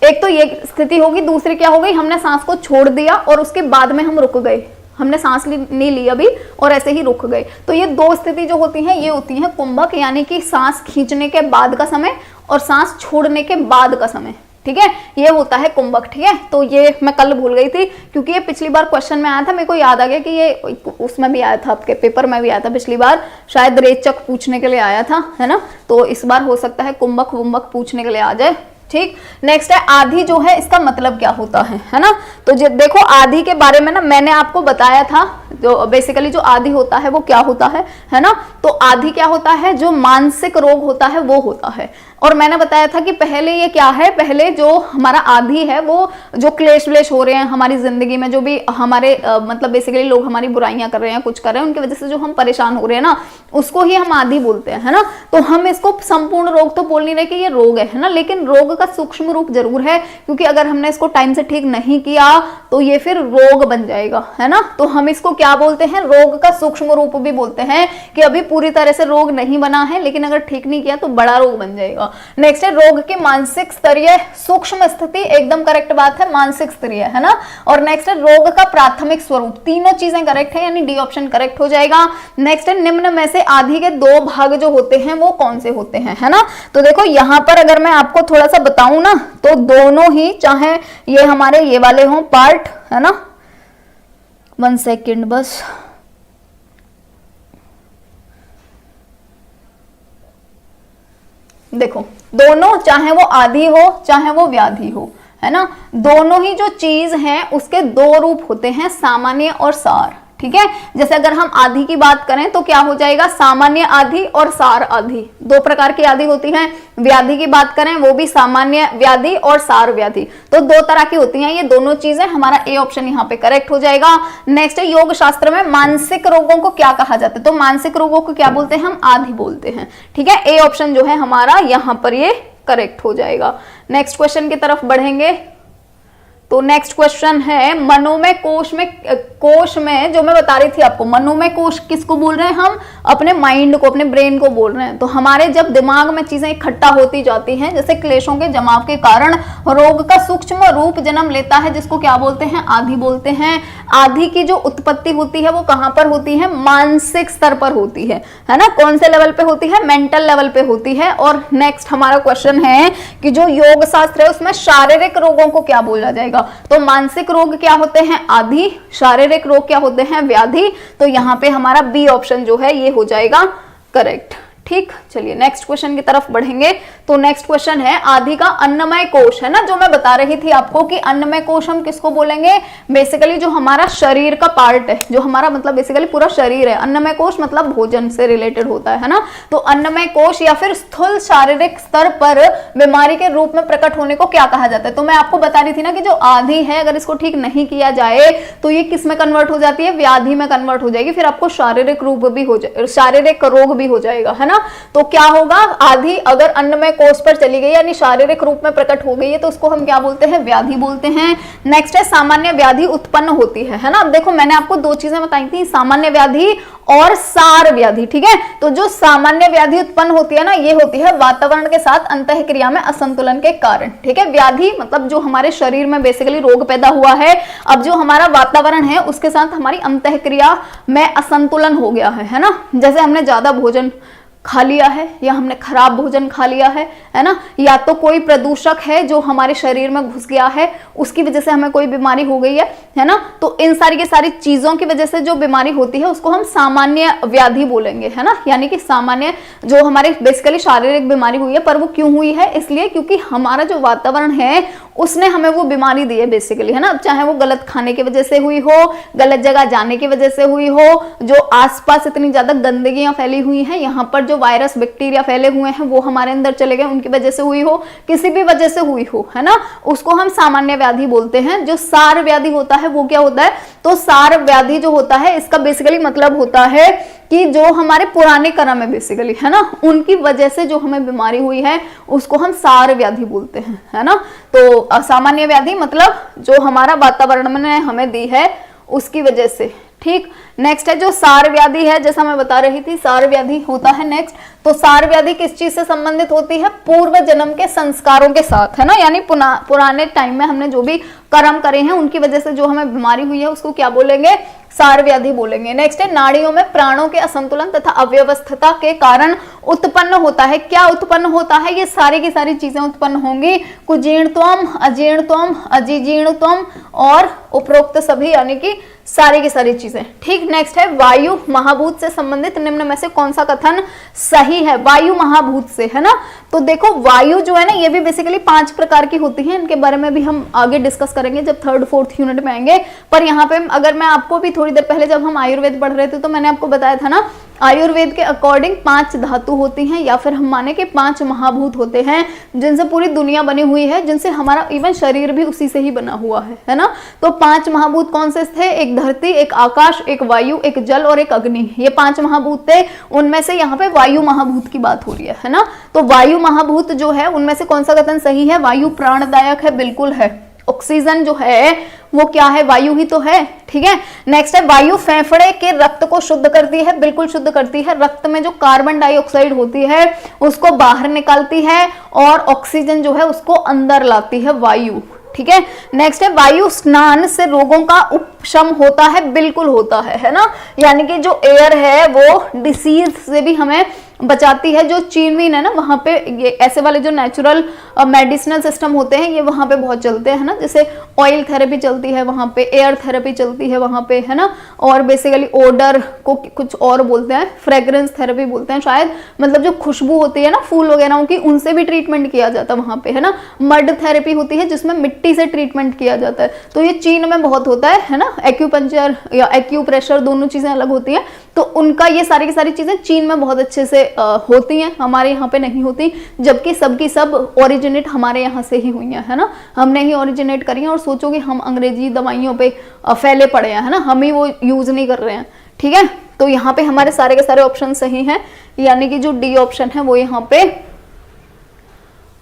एक तो ये स्थिति होगी, दूसरी क्या हो गई, हमने सांस को छोड़ दिया और उसके बाद में हम रुक गए, हमने सांस नहीं ली अभी और ऐसे ही रुक गए। तो ये 2 स्थिति जो होती हैं ये होती हैं कुंभक, यानी कि सांस खींचने के बाद का समय और सांस छोड़ने के बाद का समय। ठीक है, ये होता है कुंभक। ठीक है, तो ये मैं कल भूल गई थी क्योंकि ये पिछली बार क्वेश्चन में आया था, मेरे को याद आ गया कि ये उसमें भी आया था, आपके पेपर में भी आया था पिछली बार, शायद रेचक पूछने के लिए आया था, है ना। तो इस बार हो सकता है कुंभक वुम्भक पूछने के लिए आ जाए। ठीक, नेक्स्ट है आधी, जो है इसका मतलब क्या होता है ना। तो देखो आधी के बारे में ना मैंने आपको बताया था, जो बेसिकली जो आधी होता है वो क्या होता है ना। तो आधी क्या होता है, जो मानसिक रोग होता है वो होता है। और मैंने बताया था कि पहले ये क्या है, पहले जो हमारा आदि है वो जो क्लेश व्लेश हो रहे हैं हमारी जिंदगी में, जो भी हमारे मतलब बेसिकली लोग हमारी बुराइयां कर रहे हैं, कुछ कर रहे हैं, उनकी वजह से जो हम परेशान हो रहे हैं ना, उसको ही हम आदि बोलते हैं, है ना। तो हम इसको संपूर्ण रोग तो बोल नहीं रहे कि ये रोग है ना, लेकिन रोग का सूक्ष्म रूप जरूर है, क्योंकि अगर हमने इसको टाइम से ठीक नहीं किया तो ये फिर रोग बन जाएगा, है ना। तो हम इसको क्या बोलते हैं, रोग का सूक्ष्म रूप भी बोलते हैं, कि अभी पूरी तरह से रोग नहीं बना है, लेकिन अगर ठीक नहीं किया तो बड़ा रोग बन जाएगा। नेक्स्ट है रोग की मानसिक स्तरीय सूक्ष्म स्थिति, एकदम करेक्ट बात है, मानसिक स्तरीय, है ना। और नेक्स्ट है रोग का प्राथमिक स्वरूप, तीनों चीजें करेक्ट है, यानी डी ऑप्शन करेक्ट हो जाएगा। नेक्स्ट है निम्न में से आदि के दो भाग जो होते हैं वो कौन से होते हैं, है ना। तो देखो यहां पर अगर मैं आपको थोड़ा सा बताऊं ना, तो दोनों ही, चाहे ये हमारे ये वाले हों पार्ट, है ना, 1 सेकेंड बस, देखो दोनों, चाहे वो आदि हो चाहे वो व्याधि हो, है ना, दोनों ही जो चीज है उसके दो रूप होते हैं, सामान्य और सार, ठीक है। जैसे अगर हम आदि की बात करें तो क्या हो जाएगा, सामान्य आदि और सार आदि, दो प्रकार की आदि होती हैं। व्याधि की बात करें वो भी सामान्य व्याधि और सार व्याधि, तो दो तरह की होती हैं ये दोनों चीजें। हमारा ए ऑप्शन यहाँ पे करेक्ट हो जाएगा। नेक्स्ट है योग शास्त्र में मानसिक रोगों को क्या कहा जाता है, तो मानसिक रोगों को क्या बोलते हैं, हम आदि बोलते हैं, ठीक है। ए ऑप्शन जो है हमारा यहाँ पर ये करेक्ट हो जाएगा। नेक्स्ट क्वेश्चन की तरफ बढ़ेंगे। तो नेक्स्ट क्वेश्चन है मनोमय कोश में जो मैं बता रही थी आपको, मनोमय कोश किसको बोल रहे हैं हम, अपने माइंड को, अपने ब्रेन को बोल रहे हैं। तो हमारे जब दिमाग में चीजें इकट्ठा होती जाती हैं, जैसे क्लेशों के जमाव के कारण रोग का सूक्ष्म रूप जन्म लेता है, जिसको क्या बोलते हैं, आदि बोलते हैं। आदि की जो उत्पत्ति होती है वो कहां पर होती है, मानसिक स्तर पर होती है ना। कौन से लेवल पे होती है, मेंटल लेवल पे होती है। और नेक्स्ट हमारा क्वेश्चन है कि जो योग शास्त्र है उसमें शारीरिक रोगों को क्या बोला जाएगा, तो मानसिक रोग क्या होते हैं, आदि, शारीरिक रोग क्या होते हैं, व्याधि। तो यहां पे हमारा बी ऑप्शन जो है ये हो जाएगा करेक्ट, ठीक। चलिए नेक्स्ट क्वेश्चन की तरफ बढ़ेंगे। तो नेक्स्ट क्वेश्चन है आदि का अन्नमय कोश, है ना, जो मैं बता रही थी आपको कि अन्नमय कोश हम किसको बोलेंगे, बेसिकली जो हमारा शरीर का पार्ट है, जो हमारा मतलब बेसिकली पूरा शरीर है। अन्नमय कोश मतलब भोजन से रिलेटेड होता है ना। तो अन्नमय कोश या फिर स्थूल शारीरिक स्तर पर बीमारी के रूप में प्रकट होने को क्या कहा जाता है। तो मैं आपको बता रही थी ना कि जो आदि है अगर इसको ठीक नहीं किया जाए तो ये किस में कन्वर्ट हो जाती है, व्याधि में कन्वर्ट हो जाएगी, फिर आपको शारीरिक रूप भी हो जाए, शारीरिक रोग भी हो जाएगा, है ना। तो क्या होगा, आदि अगर अन्नमय कोश पर चली गई यानी शारीरिक रूप में प्रकट हो गई है तो उसको हम क्या बोलते हैं, व्याधि बोलते हैं। नेक्स्ट है सामान्य व्याधि उत्पन्न होती है ना। अब देखो मैंने आपको दो चीजें बताई थी, सामान्य व्याधि और सार व्याधि, ठीक है। तो जो सामान्य व्याधि उत्पन्न होती है ना, ये होती है वातावरण के साथ अंतःक्रिया में असंतुलन के कारण, ठीक है। व्याधि मतलब जो हमारे शरीर में बेसिकली रोग पैदा हुआ है, अब जो हमारा वातावरण है उसके साथ हमारी अंतःक्रिया में असंतुलन हो गया है ना। जैसे हमने ज्यादा भोजन खा लिया है या हमने खराब भोजन खा लिया है ना, या तो कोई प्रदूषक है जो हमारे शरीर में घुस गया है, उसकी वजह से हमें कोई बीमारी हो गई है ना। तो इन सारी की सारी चीजों की वजह से जो बीमारी होती है उसको हम सामान्य व्याधि बोलेंगे, है ना। यानी कि सामान्य जो हमारे बेसिकली शारीरिक बीमारी हुई है, पर वो क्यों हुई है, इसलिए क्योंकि हमारा जो वातावरण है उसने हमें वो बीमारी दी है बेसिकली, है ना। चाहे वो गलत खाने की वजह से हुई हो, गलत जगह जाने की वजह से हुई हो, जो आसपास इतनी ज्यादा गंदगियां फैली हुई हैं, यहाँ पर जो वायरस बैक्टीरिया फैले हुए हैं वो हमारे अंदर चले गए, उनकी वजह से हुई हो, किसी भी वजह से हुई हो, है ना, उसको हम सामान्य व्याधि बोलते हैं। जो सार व्याधि होता है वो क्या होता है, तो सार व्याधि जो होता है इसका बेसिकली मतलब होता है कि जो हमारे पुराने कर्म है बेसिकली, है ना, उनकी वजह से जो हमें बीमारी हुई है उसको हम सार व्याधि बोलते हैं, है ना। तो असामान्य व्याधि मतलब जो हमारा वातावरण ने हमें दी है उसकी वजह से, ठीक। नेक्स्ट है जो सार व्याधि है, जैसा मैं बता रही थी सार व्याधि होता है नेक्स्ट। तो सार व्याधि किस चीज से संबंधित होती है, पूर्व जन्म के संस्कारों के साथ, है ना। यानी पुराने टाइम में हमने जो भी कर्म करे हैं उनकी वजह से जो हमें बीमारी हुई है उसको क्या बोलेंगे, सार व्याधि बोलेंगे। नेक्स्ट है नाड़ियों में प्राणों के असंतुलन तथा अव्यवस्था के कारण उत्पन्न होता है। क्या उत्पन्न होता है, ये सारी की सारी चीजें उत्पन्न होंगी, कुजीर्णत्वम, अजीर्णत्वम, अजीजीर्णत्वम और उपरोक्त सभी, यानी कि सारी की सारी चीजें, ठीक। नेक्स्ट है वायु महाभूत से संबंधित निम्न में से कौन सा कथन सही है, वायु महाभूत से, है ना। तो देखो वायु जो है ना ये भी बेसिकली 5 प्रकार की होती है, इनके बारे में भी हम आगे डिस्कस करेंगे जब 3rd 4th यूनिट में आएंगे। पर यहाँ पे अगर मैं आपको भी थोड़ी देर पहले जब हम आयुर्वेद पढ़ रहे थे तो मैंने आपको बताया था ना, आयुर्वेद के अकॉर्डिंग 5 धातु होती हैं, या फिर हम माने कि 5 महाभूत होते हैं जिनसे पूरी दुनिया बनी हुई है, जिनसे हमारा इवन शरीर भी उसी से ही बना हुआ है ना। तो 5 महाभूत कौन से थे? एक धरती, एक आकाश, एक वायु, एक जल और एक अग्नि। ये 5 महाभूत थे। उनमें से यहाँ पे वायु महाभूत की बात हो रही है ना। तो वायु महाभूत जो है उनमें से कौन सा कथन सही है? वायु प्राणदायक है, बिल्कुल है। ऑक्सीजन जो है वो क्या है? वायु ही तो है, ठीक है। नेक्स्ट है वायु फेफड़े के रक्त को शुद्ध करती है, बिल्कुल शुद्ध करती है। रक्त में जो कार्बन डाइऑक्साइड होती है उसको बाहर निकालती है और ऑक्सीजन जो है उसको अंदर लाती है वायु, ठीक है। नेक्स्ट है वायु स्नान से रोगों का उपशम होता है, बिल्कुल होता है ना। यानी कि जो एयर है वो डिसीज से भी हमें बचाती है। जो चीनवीन है ना, वहां पे ये ऐसे वाले जो नेचुरल मेडिसिनल सिस्टम होते हैं ये वहां पे बहुत चलते हैं ना। जैसे ऑयल थेरेपी चलती है वहां पे, एयर थेरेपी चलती है वहां पे, है ना। और बेसिकली ओडर को कुछ और बोलते हैं, फ्रेग्रेंस थेरेपी बोलते हैं शायद, मतलब जो खुशबू होती है ना फूल वगैरह की, उनसे भी ट्रीटमेंट किया जाता है वहां पे, है ना। मड थेरेपी होती है जिसमें मिट्टी से ट्रीटमेंट किया जाता है। तो ये चीन में बहुत होता है ना। एक्यूपंक्चर या एक्यूप्रेशर दोनों चीजें अलग होती हैं। तो उनका ये सारी की सारी चीजें चीन में बहुत अच्छे से होती हैं, हमारे यहाँ पे नहीं होती। जबकि सबकी सब ओरिजिनेट हमारे यहाँ से ही हुई हैं, है ना। हमने ही ओरिजिनेट करी हैं। और सोचो कि हम अंग्रेजी दवाइयों पे फैले पड़े हैं, है ना। हम ही वो यूज नहीं कर रहे हैं, ठीक है। तो यहाँ पे हमारे सारे के सारे ऑप्शन सही हैं, यानी कि जो डी ऑप्शन है वो यहाँ पे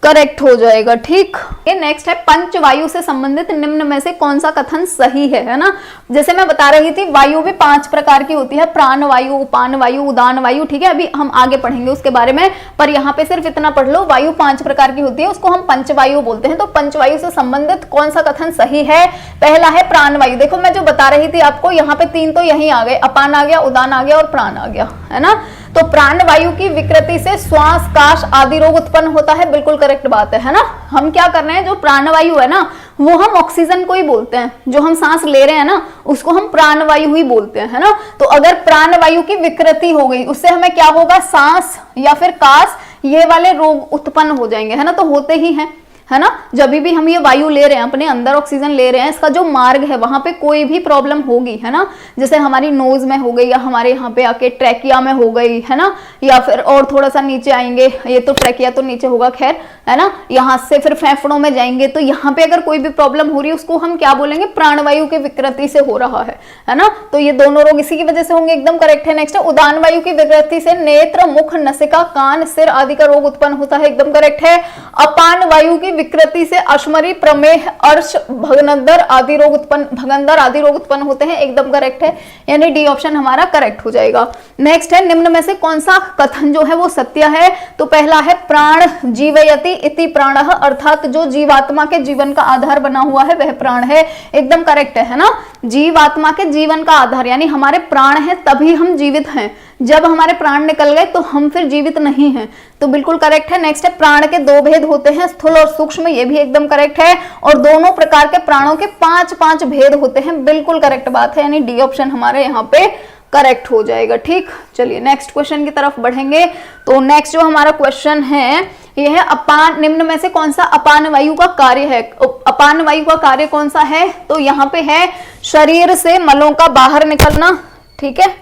करेक्ट हो जाएगा, ठीक। ये नेक्स्ट है पंचवायु से संबंधित निम्न में से कौन सा कथन सही है ना। जैसे मैं बता रही थी वायु भी 5 प्रकार की होती है, प्राण वायु, उपान वायु, उदान वायु, ठीक है। अभी हम आगे पढ़ेंगे उसके बारे में, पर यहाँ पे सिर्फ इतना पढ़ लो, वायु 5 प्रकार की होती है, उसको हम पंचवायु बोलते हैं। तो पंचवायु से संबंधित कौन सा कथन सही है? पहला है प्राण वायु। देखो मैं जो बता रही थी आपको, यहाँ पे 3 तो यही आ गए, अपान आ गया, उदान आ गया और प्राण आ गया, है ना। तो प्राण वायु की विकृति से श्वास, काश आदि रोग उत्पन्न होता है, बिल्कुल करेक्ट बात है ना। हम क्या कर रहे हैं, जो प्राण वायु है ना वो हम ऑक्सीजन को ही बोलते हैं, जो हम सांस ले रहे हैं ना उसको हम प्राण वायु ही बोलते हैं, है ना। तो अगर प्राण वायु की विकृति हो गई उससे हमें क्या होगा? सांस या फिर काश ये वाले रोग उत्पन्न हो जाएंगे, है ना। तो होते ही हैं, है ना। जब भी हम ये वायु ले रहे हैं, अपने अंदर ऑक्सीजन ले रहे हैं, इसका जो मार्ग है वहां पे कोई भी प्रॉब्लम होगी, है ना। जैसे हमारी नोज में हो गई, या हमारे यहाँ पे आके ट्रैकिया में हो गई, है ना। या फिर और थोड़ा सा नीचे आएंगे, ये तो ट्रैकिया तो नीचे होगा खैर, है ना। यहाँ से फिर फेफड़ों में जाएंगे, तो यहाँ पे अगर कोई भी प्रॉब्लम हो रही है उसको हम क्या बोलेंगे? प्राणवायु की विकृति से हो रहा है ना। तो ये दोनों रोग इसी की वजह से होंगे, एकदम करेक्ट है। नेक्स्ट है उदान वायु की विकृति से नेत्र, मुख, नसिका, कान, सिर आदि का रोग उत्पन्न होता है, एकदम करेक्ट है। अपान वायु की विकृति से अश्मरी, प्रमेह, अर्श, भगंदर आदि रोग उत्पन्न होते हैं, एकदम करेक्ट है। यानी डी ऑप्शन हमारा करेक्ट हो जाएगा। नेक्स्ट है निम्न में से कौन सा कथन जो है वो सत्य है? तो पहला है प्राण जीवयति इति प्राणः, अर्थात जो जीवात्मा के जीवन का आधार बना हुआ है वह प्राण है, एकदम करेक्ट है ना। जीवात्मा के जीवन का आधार यानी हमारे प्राण है तभी हम जीवित हैं, जब हमारे प्राण निकल गए तो हम फिर जीवित नहीं हैं, तो बिल्कुल करेक्ट है। नेक्स्ट है प्राण के 2 भेद होते हैं, स्थूल और सूक्ष्म, ये भी एकदम करेक्ट है। और दोनों प्रकार के प्राणों के 5-5 भेद होते हैं, बिल्कुल करेक्ट बात है, यानी डी ऑप्शन हमारे यहाँ पे करेक्ट हो जाएगा, ठीक। चलिए नेक्स्ट क्वेश्चन की तरफ बढ़ेंगे। तो नेक्स्ट जो हमारा क्वेश्चन है ये है अपान, निम्न में से कौन सा अपान वायु का कार्य है? अपान वायु का कार्य कौन सा है? तो यहाँ पे है शरीर से मलों का बाहर निकलना, ठीक है।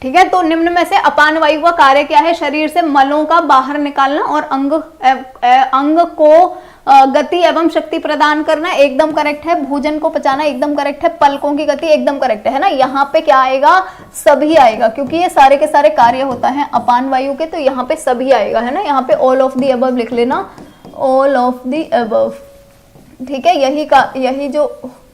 ठीक है, तो निम्न में से अपान वायु का कार्य क्या है? शरीर से मलों का बाहर निकालना और अंग को गति एवं शक्ति प्रदान करना, एकदम करेक्ट है। भोजन को पचाना, एकदम करेक्ट है। पलकों की गति, एकदम करेक्ट है ना। यहाँ पे क्या आएगा? सभी आएगा, क्योंकि ये सारे के सारे कार्य होता है अपान वायु के, तो यहाँ पे सभी आएगा, है ना। यहाँ पे ऑल ऑफ दी अबव लिख लेना, ऑल ऑफ दी अबव, ठीक है। यही जो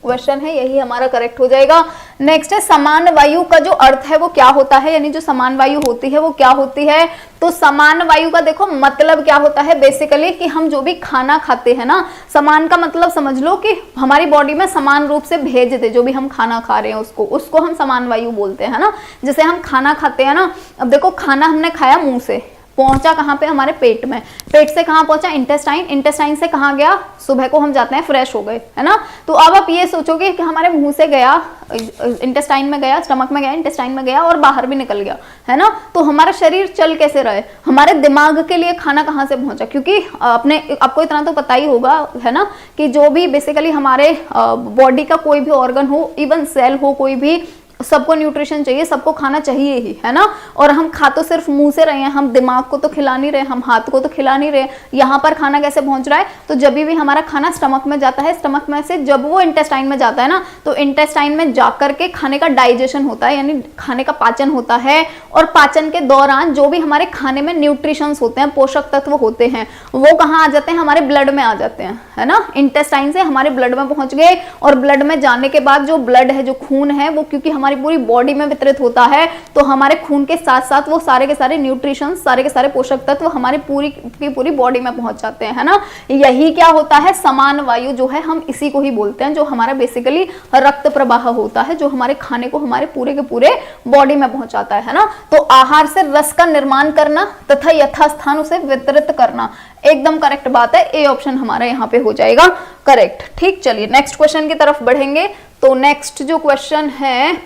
क्वेश्चन है यही हमारा करेक्ट हो जाएगा। नेक्स्ट है समान वायु का जो अर्थ है वो क्या होता है, यानी जो समान वायु होती है वो क्या होती है? तो समान वायु का देखो मतलब क्या होता है बेसिकली, कि हम जो भी खाना खाते हैं ना, समान का मतलब समझ लो कि हमारी बॉडी में समान रूप से भेज दे, जो भी हम खाना खा रहे हैं उसको हम समान वायु बोलते हैं ना। जैसे हम खाना खाते हैं ना, अब देखो खाना हमने खाया मुंह से, पहुंचा कहाँ पे, हमारे पेट में, पेट से कहाँ पहुंचा, इंटेस्टाइन, इंटेस्टाइन से कहाँ गया, सुबह को हम जाते हैं फ्रेश हो गए, है ना। तो अब आप ये सोचोगे कि हमारे मुंह से गया, इंटेस्टाइन में गया, स्टमक में गया, इंटेस्टाइन में गया और बाहर भी निकल गया, है ना। तो हमारा शरीर चल कैसे रहे, हमारे दिमाग के लिए खाना कहाँ से पहुंचा, क्योंकि आपको इतना तो पता ही होगा, है ना, कि जो भी बेसिकली हमारे बॉडी का कोई भी ऑर्गन हो, इवन सेल हो कोई भी, सबको न्यूट्रिशन चाहिए, सबको खाना चाहिए ही, है ना। और हम खा तो सिर्फ मुंह से रहे हैं, हम दिमाग को तो खिला नहीं रहे, हम हाथ को तो खिला नहीं रहे। यहाँ पर खाना कैसे पहुंच रहा है, तो जब भी हमारा खाना स्टमक में जाता है, स्टमक में से जब वो इंटेस्टाइन में जाता है ना, तो इंटेस्टाइन में जाकर के खाने का डाइजेशन होता है, यानी खाने का पाचन होता है। और पाचन के दौरान जो भी हमारे खाने में न्यूट्रिशंस होते हैं, पोषक तत्व होते हैं, वो कहाँ आ जाते हैं, हमारे ब्लड में आ जाते हैं, है ना। इंटेस्टाइन से हमारे ब्लड में पहुंच गए, और ब्लड में जाने के बाद जो ब्लड है, जो खून है, वो क्योंकि हमारी पूरी बॉडी में वितरित होता है, तो हमारे खून के साथ साथ वो सारे के सारे न्यूट्रिशन, सारे के सारे पोषक तत्व हमारी पूरी की पूरी बॉडी में पहुंच जाते हैं, है ना। यही क्या होता है, समान वायु जो है, हम इसी को ही बोलते हैं, जो हमारा बेसिकली रक्त प्रवाह होता है, जो हमारे खाने को हमारे पूरे के पूरे बॉडी में पहुंचाता है ना। तो आहार से रस का निर्माण करना तथा यथास्थान उसे वितरित करना, एकदम करेक्ट बात है, ए ऑप्शन हमारा यहाँ पे हो जाएगा करेक्ट। ठीक, चलिए नेक्स्ट क्वेश्चन की तरफ बढ़ेंगे। तो नेक्स्ट जो क्वेश्चन है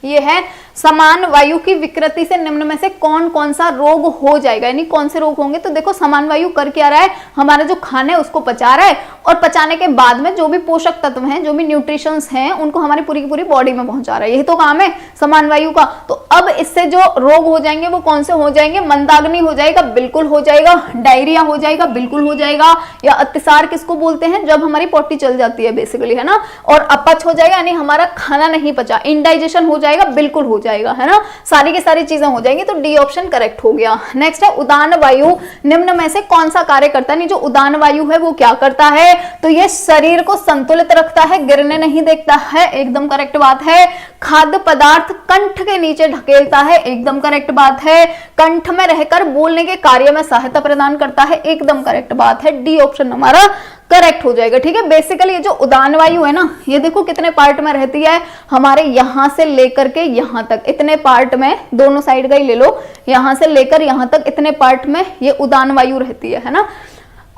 ये है, समान वायु की विकृति से निम्न में से कौन कौन सा रोग हो जाएगा, यानी कौन से रोग होंगे। तो देखो, समान वायु कर क्या रहा है, हमारा जो खाना है उसको पचा रहा है, और पचाने के बाद में जो भी पोषक तत्व हैं, जो भी न्यूट्रिशंस हैं, उनको हमारी पूरी की पूरी बॉडी में पहुंचा रहा है। यही तो काम है समान वायु का। तो अब इससे जो रोग हो जाएंगे वो कौन से हो जाएंगे, मंदाग्नि हो जाएगा, बिल्कुल हो जाएगा, डायरिया हो जाएगा, बिल्कुल हो जाएगा, या अतिसार किसको बोलते हैं, जब हमारी पोटी चल जाती है बेसिकली, है ना। और अपच हो जाएगा, यानी हमारा खाना नहीं पचा, इनडाइजेशन हो जाएगा, बिल्कुल हो जाएगा, है ना। सारी की सारी चीजें हो जाएंगी, तो डी ऑप्शन करेक्ट हो गया। नेक्स्ट है, उदान वायु निम्न में से कौन सा कार्य करता है। नहीं, जो उदान वायु है वो क्या करता है, तो ये शरीर को संतुलित रखता है, गिरने नहीं देता है, एकदम करेक्ट बात है। खाद्य पदार्थ कंठ के नीचे ढकेलता है, एकदम करेक्ट बात है। कंठ में रहकर बोलने के कार्य में सहायता प्रदान करता है, एकदम करेक्ट बात है, डी ऑप्शन हमारा करेक्ट हो जाएगा। ठीक है, बेसिकली ये जो उदान वायु है ना, ये देखो कितने पार्ट में रहती है, हमारे यहां से लेकर के यहां तक, इतने पार्ट में, दोनों साइड का ही ले लो, यहां से लेकर यहां तक इतने पार्ट में ये उदान वायु रहती है ना।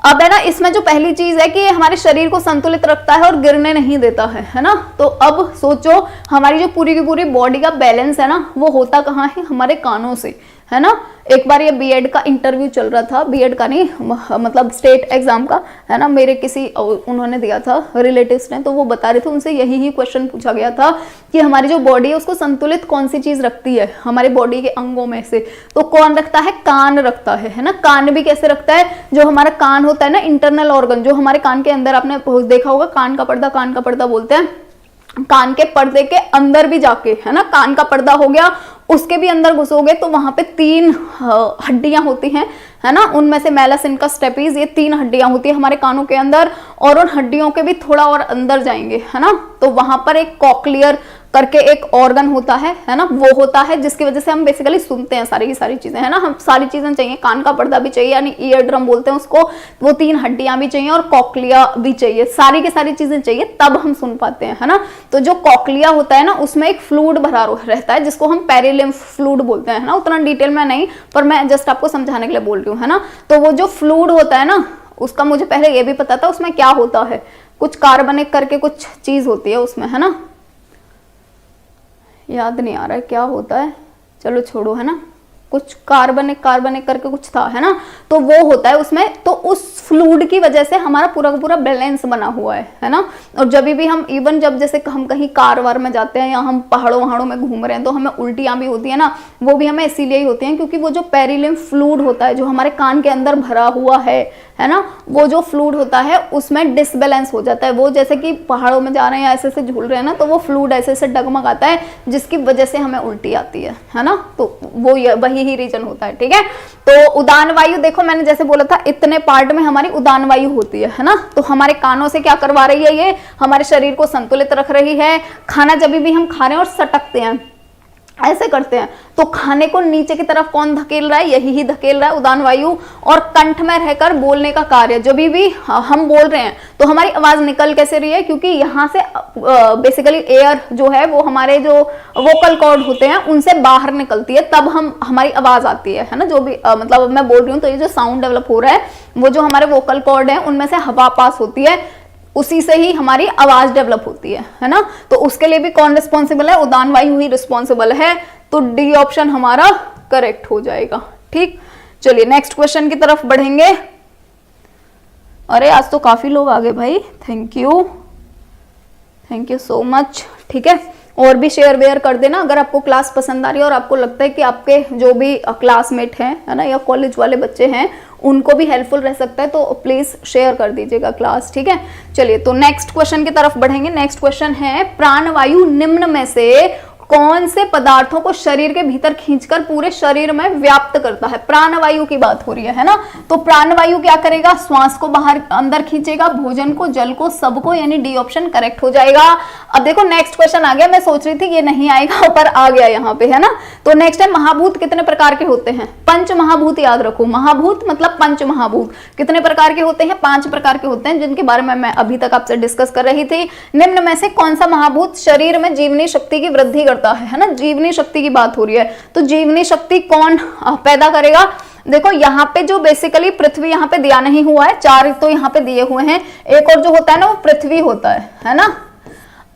अब है ना, इसमें जो पहली चीज है कि ये हमारे शरीर को संतुलित रखता है और गिरने नहीं देता है ना। तो अब सोचो, हमारी जो पूरी की पूरी बॉडी का बैलेंस है ना, वो होता कहाँ है, हमारे कानों से, है ना। एक बार ये बीएड का इंटरव्यू चल रहा था, बीएड का नहीं, मतलब स्टेट एग्जाम का, है ना, मेरे किसी उन्होंने दिया था रिलेटिव्स ने, तो वो बता रहे थे, उनसे यही ही क्वेश्चन पूछा गया था कि हमारी जो बॉडी है उसको संतुलित कौन सी चीज रखती है हमारे बॉडी के अंगों में से। तो कौन रखता है, कान रखता है ना। कान भी कैसे रखता है, जो हमारा कान होता है ना, इंटरनल ऑर्गन, जो हमारे कान के अंदर, आपने देखा होगा कान का पर्दा बोलते हैं, कान के पर्दे के अंदर भी जाके, है ना, कान का पर्दा हो गया, उसके भी अंदर घुसोगे तो वहां पे 3 हड्डियां होती हैं, है ना। उनमें से मैलस, इनका स्टेपीज, ये 3 हड्डियां होती है हमारे कानों के अंदर, और उन हड्डियों के भी थोड़ा और अंदर जाएंगे, है ना। तो वहां पर एक कॉक्लियर करके एक ऑर्गन होता है ना, वो होता है जिसकी वजह से हम बेसिकली सुनते हैं सारी की सारी चीजें, है ना। हम सारी चीजें चाहिए, कान का पर्दा भी चाहिए, यानी ईयर ड्रम बोलते हैं उसको, वो 3 हड्डियां भी चाहिए और कॉक्लिया भी चाहिए, सारी की सारी चीजें चाहिए, तब हम सुन पाते हैं, है ना। तो जो कॉक्लिया होता है ना, उसमें एक फ्लूइड भरा रहता है जिसको हम पेरिलिम्फ फ्लूइड बोलते हैं, है ना। उतना डिटेल में नहीं, पर मैं जस्ट आपको समझाने के लिए बोल रही हूँ, है ना। तो वो जो फ्लूइड होता है ना, उसका मुझे पहले ये भी पता था उसमें क्या होता है, कुछ कार्बनिक करके कुछ चीज होती है उसमें, है ना, याद नहीं आ रहा है क्या होता है, चलो छोड़ो, है ना, कुछ कार्बनिक करके कुछ था, है ना। तो वो होता है उसमें, तो उस फ्लूइड की वजह से हमारा पूरा का पूरा बैलेंस बना हुआ है ना। और जब भी हम इवन जब जैसे हम कहीं कार वार में जाते हैं या हम पहाड़ों में घूम रहे हैं, तो हमें उल्टियां भी होती है ना, वो भी हमें इसीलिए ही होती हैं क्योंकि वो जो पेरिलिम्फ फ्लूइड होता है, जो हमारे कान के अंदर भरा हुआ है ना, वो जो फ्लूइड होता है उसमें डिसबैलेंस हो जाता है। वो जैसे कि पहाड़ों में जा रहे हैं, ऐसे झूल रहे हैं ना, तो वो फ्लूइड ऐसे डगमगाता है, जिसकी वजह से हमें उल्टी आती है ना। तो वो वही ही रीजन होता है, ठीक है। तो उदान वायु देखो, मैंने जैसे बोला था, इतने पार्ट में हमारी उदान वायु होती है ना। तो हमारे कानों से क्या करवा रही है, ये हमारे शरीर को संतुलित रख रही है। खाना जब भी हम खा रहे हैं और सटकते हैं, ऐसे करते हैं। तो खाने को नीचे की तरफ कौन धकेल रहा है, यही ही धकेल रहा है, उदान वायु। और कंठ में रहकर बोलने का कार्य, जब भी हम बोल रहे हैं तो हमारी आवाज निकल कैसे रही है, क्योंकि यहाँ से बेसिकली एयर जो है वो हमारे जो वोकल कॉर्ड होते हैं उनसे बाहर निकलती है, तब हमारी आवाज आती है ना। जो भी मतलब मैं बोल रही हूँ तो ये जो साउंड डेवलप हो रहा है वो जो हमारे वोकल कॉर्ड है उनमें से हवा पास होती है, उसी से ही हमारी आवाज डेवलप होती है ना। तो उसके लिए भी कौन रिस्पॉन्सिबल है, उदान वायु ही रिस्पॉन्सिबल है। तो डी ऑप्शन हमारा करेक्ट हो जाएगा। ठीक, चलिए नेक्स्ट क्वेश्चन की तरफ बढ़ेंगे। अरे आज तो काफी लोग आ गए भाई, थैंक यू सो मच। ठीक है, और भी शेयर वेयर कर देना अगर आपको क्लास पसंद आ रही है और आपको लगता है कि आपके जो भी क्लासमेट हैं है ना, या कॉलेज वाले बच्चे हैं उनको भी हेल्पफुल रह सकता है, तो प्लीज शेयर कर दीजिएगा क्लास। ठीक है, चलिए तो नेक्स्ट क्वेश्चन की तरफ बढ़ेंगे। नेक्स्ट क्वेश्चन है, प्राणवायु निम्न में से कौन से पदार्थों को शरीर के भीतर खींचकर पूरे शरीर में व्याप्त करता है। प्राणवायु की बात हो रही है ना। तो प्राणवायु क्या करेगा, श्वास को बाहर अंदर खींचेगा, भोजन को, जल को, सबको, यानी डी ऑप्शन करेक्ट हो जाएगा। अब देखो नेक्स्ट क्वेश्चन आ गया, मैं सोच रही थी ये नहीं आएगा पर आ गया यहाँ पे, है ना। तो नेक्स्ट है, महाभूत कितने प्रकार के होते हैं। पंच महाभूत याद रखो, महाभूत मतलब पंच महाभूत कितने प्रकार के होते हैं, 5 प्रकार के होते हैं, जिनके बारे में मैं अभी तक आपसे डिस्कस कर रही थी। निम्न में से कौन सा महाभूत शरीर में जीवनी शक्ति की वृद्धि करता है ना। जीवनी शक्ति की बात हो रही है, तो जीवनी शक्ति कौन पैदा करेगा। देखो यहाँ पे जो बेसिकली पृथ्वी यहाँ पे दिया नहीं हुआ है, 4 तो यहाँ पे दिए हुए हैं, एक और जो होता है ना वो पृथ्वी होता है ना।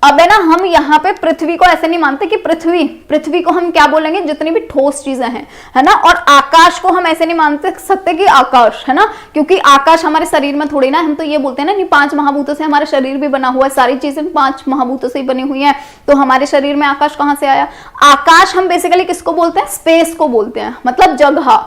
अब है ना, हम यहाँ पे पृथ्वी को ऐसे नहीं मानते कि पृथ्वी को हम क्या बोलेंगे, जितनी भी ठोस चीजें हैं, है ना। और आकाश को हम ऐसे नहीं मान सकते कि आकाश, है ना, क्योंकि आकाश हमारे शरीर में थोड़ी ना, हम तो ये बोलते हैं ना कि 5 महाभूतों से हमारा शरीर भी बना हुआ है, सारी चीजें 5 महाभूतों से ही बनी हुई है, तो हमारे शरीर में आकाश कहाँ से आया। आकाश हम बेसिकली किसको बोलते हैं, स्पेस को बोलते हैं, मतलब जगह।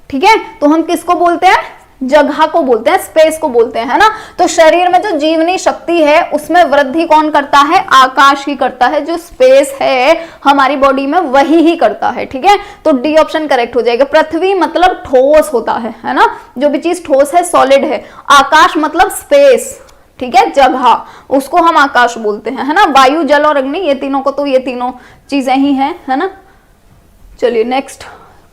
ठीक है, तो हम किसको बोलते हैं, जगह को बोलते हैं, स्पेस को बोलते हैं, है ना। तो शरीर में जो जीवनी शक्ति है उसमें वृद्धि कौन करता है, आकाश ही करता है, जो स्पेस है हमारी बॉडी में वही ही करता है। ठीक है, तो डी ऑप्शन करेक्ट हो जाएगा। पृथ्वी मतलब ठोस होता है ना, जो भी चीज ठोस है, सॉलिड है। आकाश मतलब स्पेस, ठीक है, जगह, उसको हम आकाश बोलते हैं, है ना। वायु, जल और अग्नि, ये तीनों को तो ये तीनों चीजें ही हैं, है ना। चलिए नेक्स्ट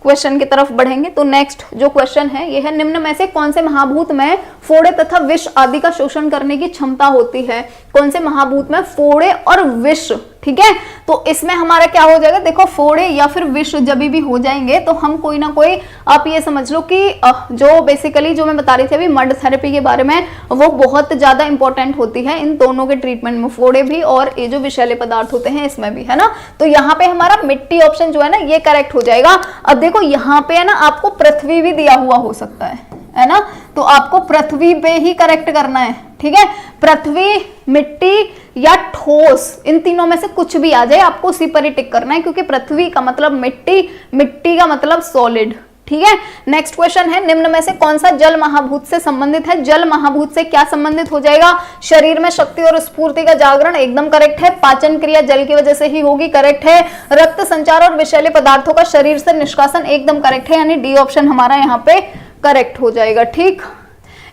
क्वेश्चन की तरफ बढ़ेंगे। तो नेक्स्ट जो क्वेश्चन है ये है, निम्न में से कौन से महाभूत में फोड़े तथा विष आदि का शोषण करने की क्षमता होती है। कौन से महाभूत में फोड़े और विष, ठीक है। तो इसमें हमारा क्या हो जाएगा, देखो फोड़े या फिर विष जब भी हो जाएंगे तो हम कोई ना कोई, आप ये समझ लो कि जो बेसिकली जो मैं बता रही थी अभी मड थेरेपी के बारे में, वो बहुत ज्यादा इंपॉर्टेंट होती है इन दोनों के ट्रीटमेंट में, फोड़े भी और ये जो विषैले पदार्थ होते हैं इसमें भी, है ना। तो यहाँ पे हमारा मिट्टी ऑप्शन जो है ना ये करेक्ट हो जाएगा। अब देखो यहाँ पे है ना आपको पृथ्वी भी दिया हुआ हो सकता है ना, तो आपको पृथ्वी पे ही करेक्ट करना है। ठीक है, पृथ्वी, मिट्टी या ठोस, इन तीनों में से कुछ भी आ जाए आपको उसी पर ही टिक करना है, क्योंकि पृथ्वी का मतलब मिट्टी, मिट्टी का मतलब सॉलिड। ठीक है, नेक्स्ट क्वेश्चन है, निम्न में से कौन सा जल महाभूत से संबंधित है। जल महाभूत से क्या संबंधित हो जाएगा, शरीर में शक्ति और स्फूर्ति का जागरण, एकदम करेक्ट है। पाचन क्रिया जल की वजह से ही होगी, करेक्ट है। रक्त संचार और विषैले पदार्थों का शरीर से निष्कासन, एकदम करेक्ट है, यानी डी ऑप्शन हमारा यहाँ पे करेक्ट हो जाएगा। ठीक,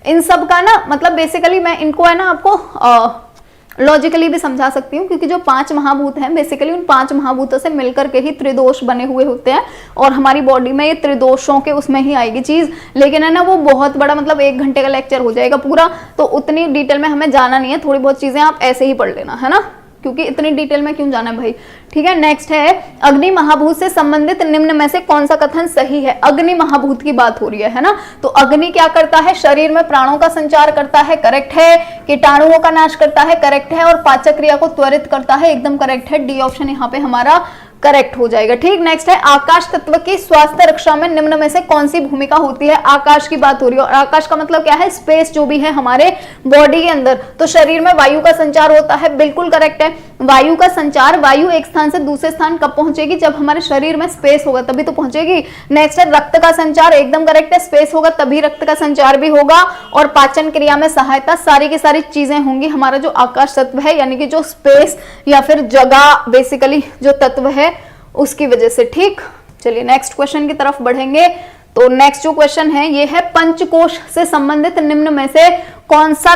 इन सब का ना मतलब बेसिकली मैं इनको है ना आपको लॉजिकली भी समझा सकती हूँ, क्योंकि जो 5 महाभूत हैं बेसिकली उन 5 महाभूतों से मिलकर के ही त्रिदोष बने हुए होते हैं, और हमारी बॉडी में ये त्रिदोषों के उसमें ही आएगी चीज। लेकिन है ना वो बहुत बड़ा, मतलब 1 घंटे का लेक्चर हो जाएगा पूरा, तो उतनी डिटेल में हमें जाना नहीं है, थोड़ी बहुत चीजें आप ऐसे ही पढ़ लेना, है ना, क्योंकि इतनी डिटेल में क्यों जाना है भाई। ठीक है, नेक्स्ट है, अग्नि महाभूत से संबंधित निम्न में से कौन सा कथन सही है। अग्नि महाभूत की बात हो रही है ना। तो अग्नि क्या करता है, शरीर में प्राणों का संचार करता है, करेक्ट है। कीटाणुओं का नाश करता है, करेक्ट है। और पाचक क्रिया को त्वरित करता है, एकदम करेक्ट है। डी ऑप्शन यहाँ पे हमारा करेक्ट हो जाएगा। ठीक, नेक्स्ट है, आकाश तत्व की स्वास्थ्य रक्षा में निम्न में से कौन सी भूमिका होती है। आकाश की बात हो रही है, और आकाश का मतलब क्या है, स्पेस जो भी है हमारे बॉडी के अंदर। तो शरीर में वायु का संचार होता है, बिल्कुल करेक्ट है। वायु का संचार, वायु एक स्थान से दूसरे स्थान कब पहुंचेगी, जब हमारे शरीर में स्पेस होगा तभी तो पहुंचेगी। नेक्स्ट है, रक्त का संचार, एकदम करेक्ट है, स्पेस होगा तभी रक्त का संचार भी होगा। और पाचन क्रिया में सहायता, सारी की सारी चीजें होंगी हमारा जो आकाश तत्व है, यानी कि जो स्पेस या फिर जगह बेसिकली जो तत्व है उसकी वजह से। ठीक, चलिए नेक्स्ट क्वेश्चन की तरफ बढ़ेंगे। तो नेक्स्ट जो क्वेश्चन है ये है, पंचकोश से संबंधित निम्न में से कौन सा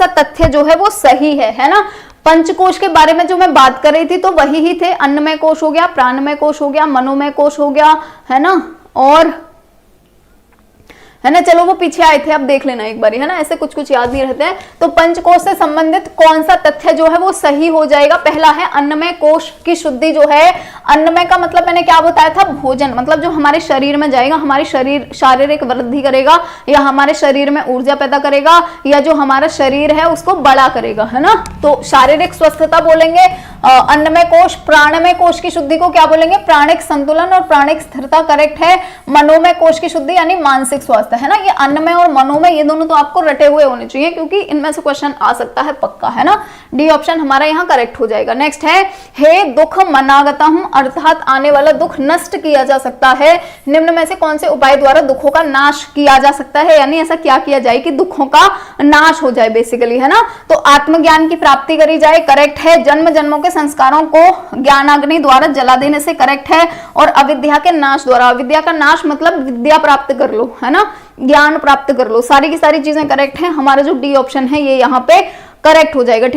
तथ्य जो है वो सही है ना। पंचकोश के बारे में जो मैं बात कर रही थी तो वही ही थे, अन्नमय कोश हो गया, प्राणमय कोश हो गया, मनोमय कोश हो गया, है ना, और है ना, चलो वो पीछे आए थे, अब देख लेना एक बारी, है ना, ऐसे कुछ कुछ याद नहीं रहते हैं। तो पंचकोश से संबंधित कौन सा तथ्य जो है वो सही हो जाएगा? पहला है अन्नमय कोश की शुद्धि जो है, अन्नमय का मतलब मैंने क्या बताया था? भोजन, मतलब जो हमारे शरीर में जाएगा, हमारी शारीरिक वृद्धि करेगा, या हमारे शरीर में ऊर्जा पैदा करेगा, या जो हमारा शरीर है उसको बड़ा करेगा, है ना, तो शारीरिक स्वस्थता बोलेंगे अन्नमय कोश। प्राणमय कोश की शुद्धि को क्या बोलेंगे? प्राणिक संतुलन और प्राणिक स्थिरता, करेक्ट है। मनोमय कोश की शुद्धि यानी मानसिक स्वास्थ्य, है ना, ये अन्नमय और मनोमय ये दोनों तो आपको रटे हुए होने चाहिए, क्योंकि इनमें से क्वेश्चन आ सकता है पक्का, है ना, डी ऑप्शन हमारा यहाँ करेक्ट हो जाएगा। नेक्स्ट है, हे दुख मनागता हूं, अर्थात आने वाला दुख नष्ट किया जा सकता है, निम्न में से कौन से उपाय द्वारा दुखों का नाश किया जा सकता है, यानी ऐसा क्या किया जाए कि दुखों का नाश हो जाए बेसिकली, है ना, तो आत्मज्ञान की प्राप्ति करी जाए, करेक्ट है। जन्म जन्मों के संस्कारों को ज्ञानाग्नि द्वारा जला देने से, करेक्ट है। और अविद्या के नाश द्वारा, अविद्या का नाश मतलब विद्या प्राप्त कर लो, है ना, ज्ञान प्राप्त कर लो, सारी की सारी चीजें करेक्ट है। हमारा जो डी ऑप्शन है ये यहाँ पे करेक्ट हो जाएगा, ठीक है।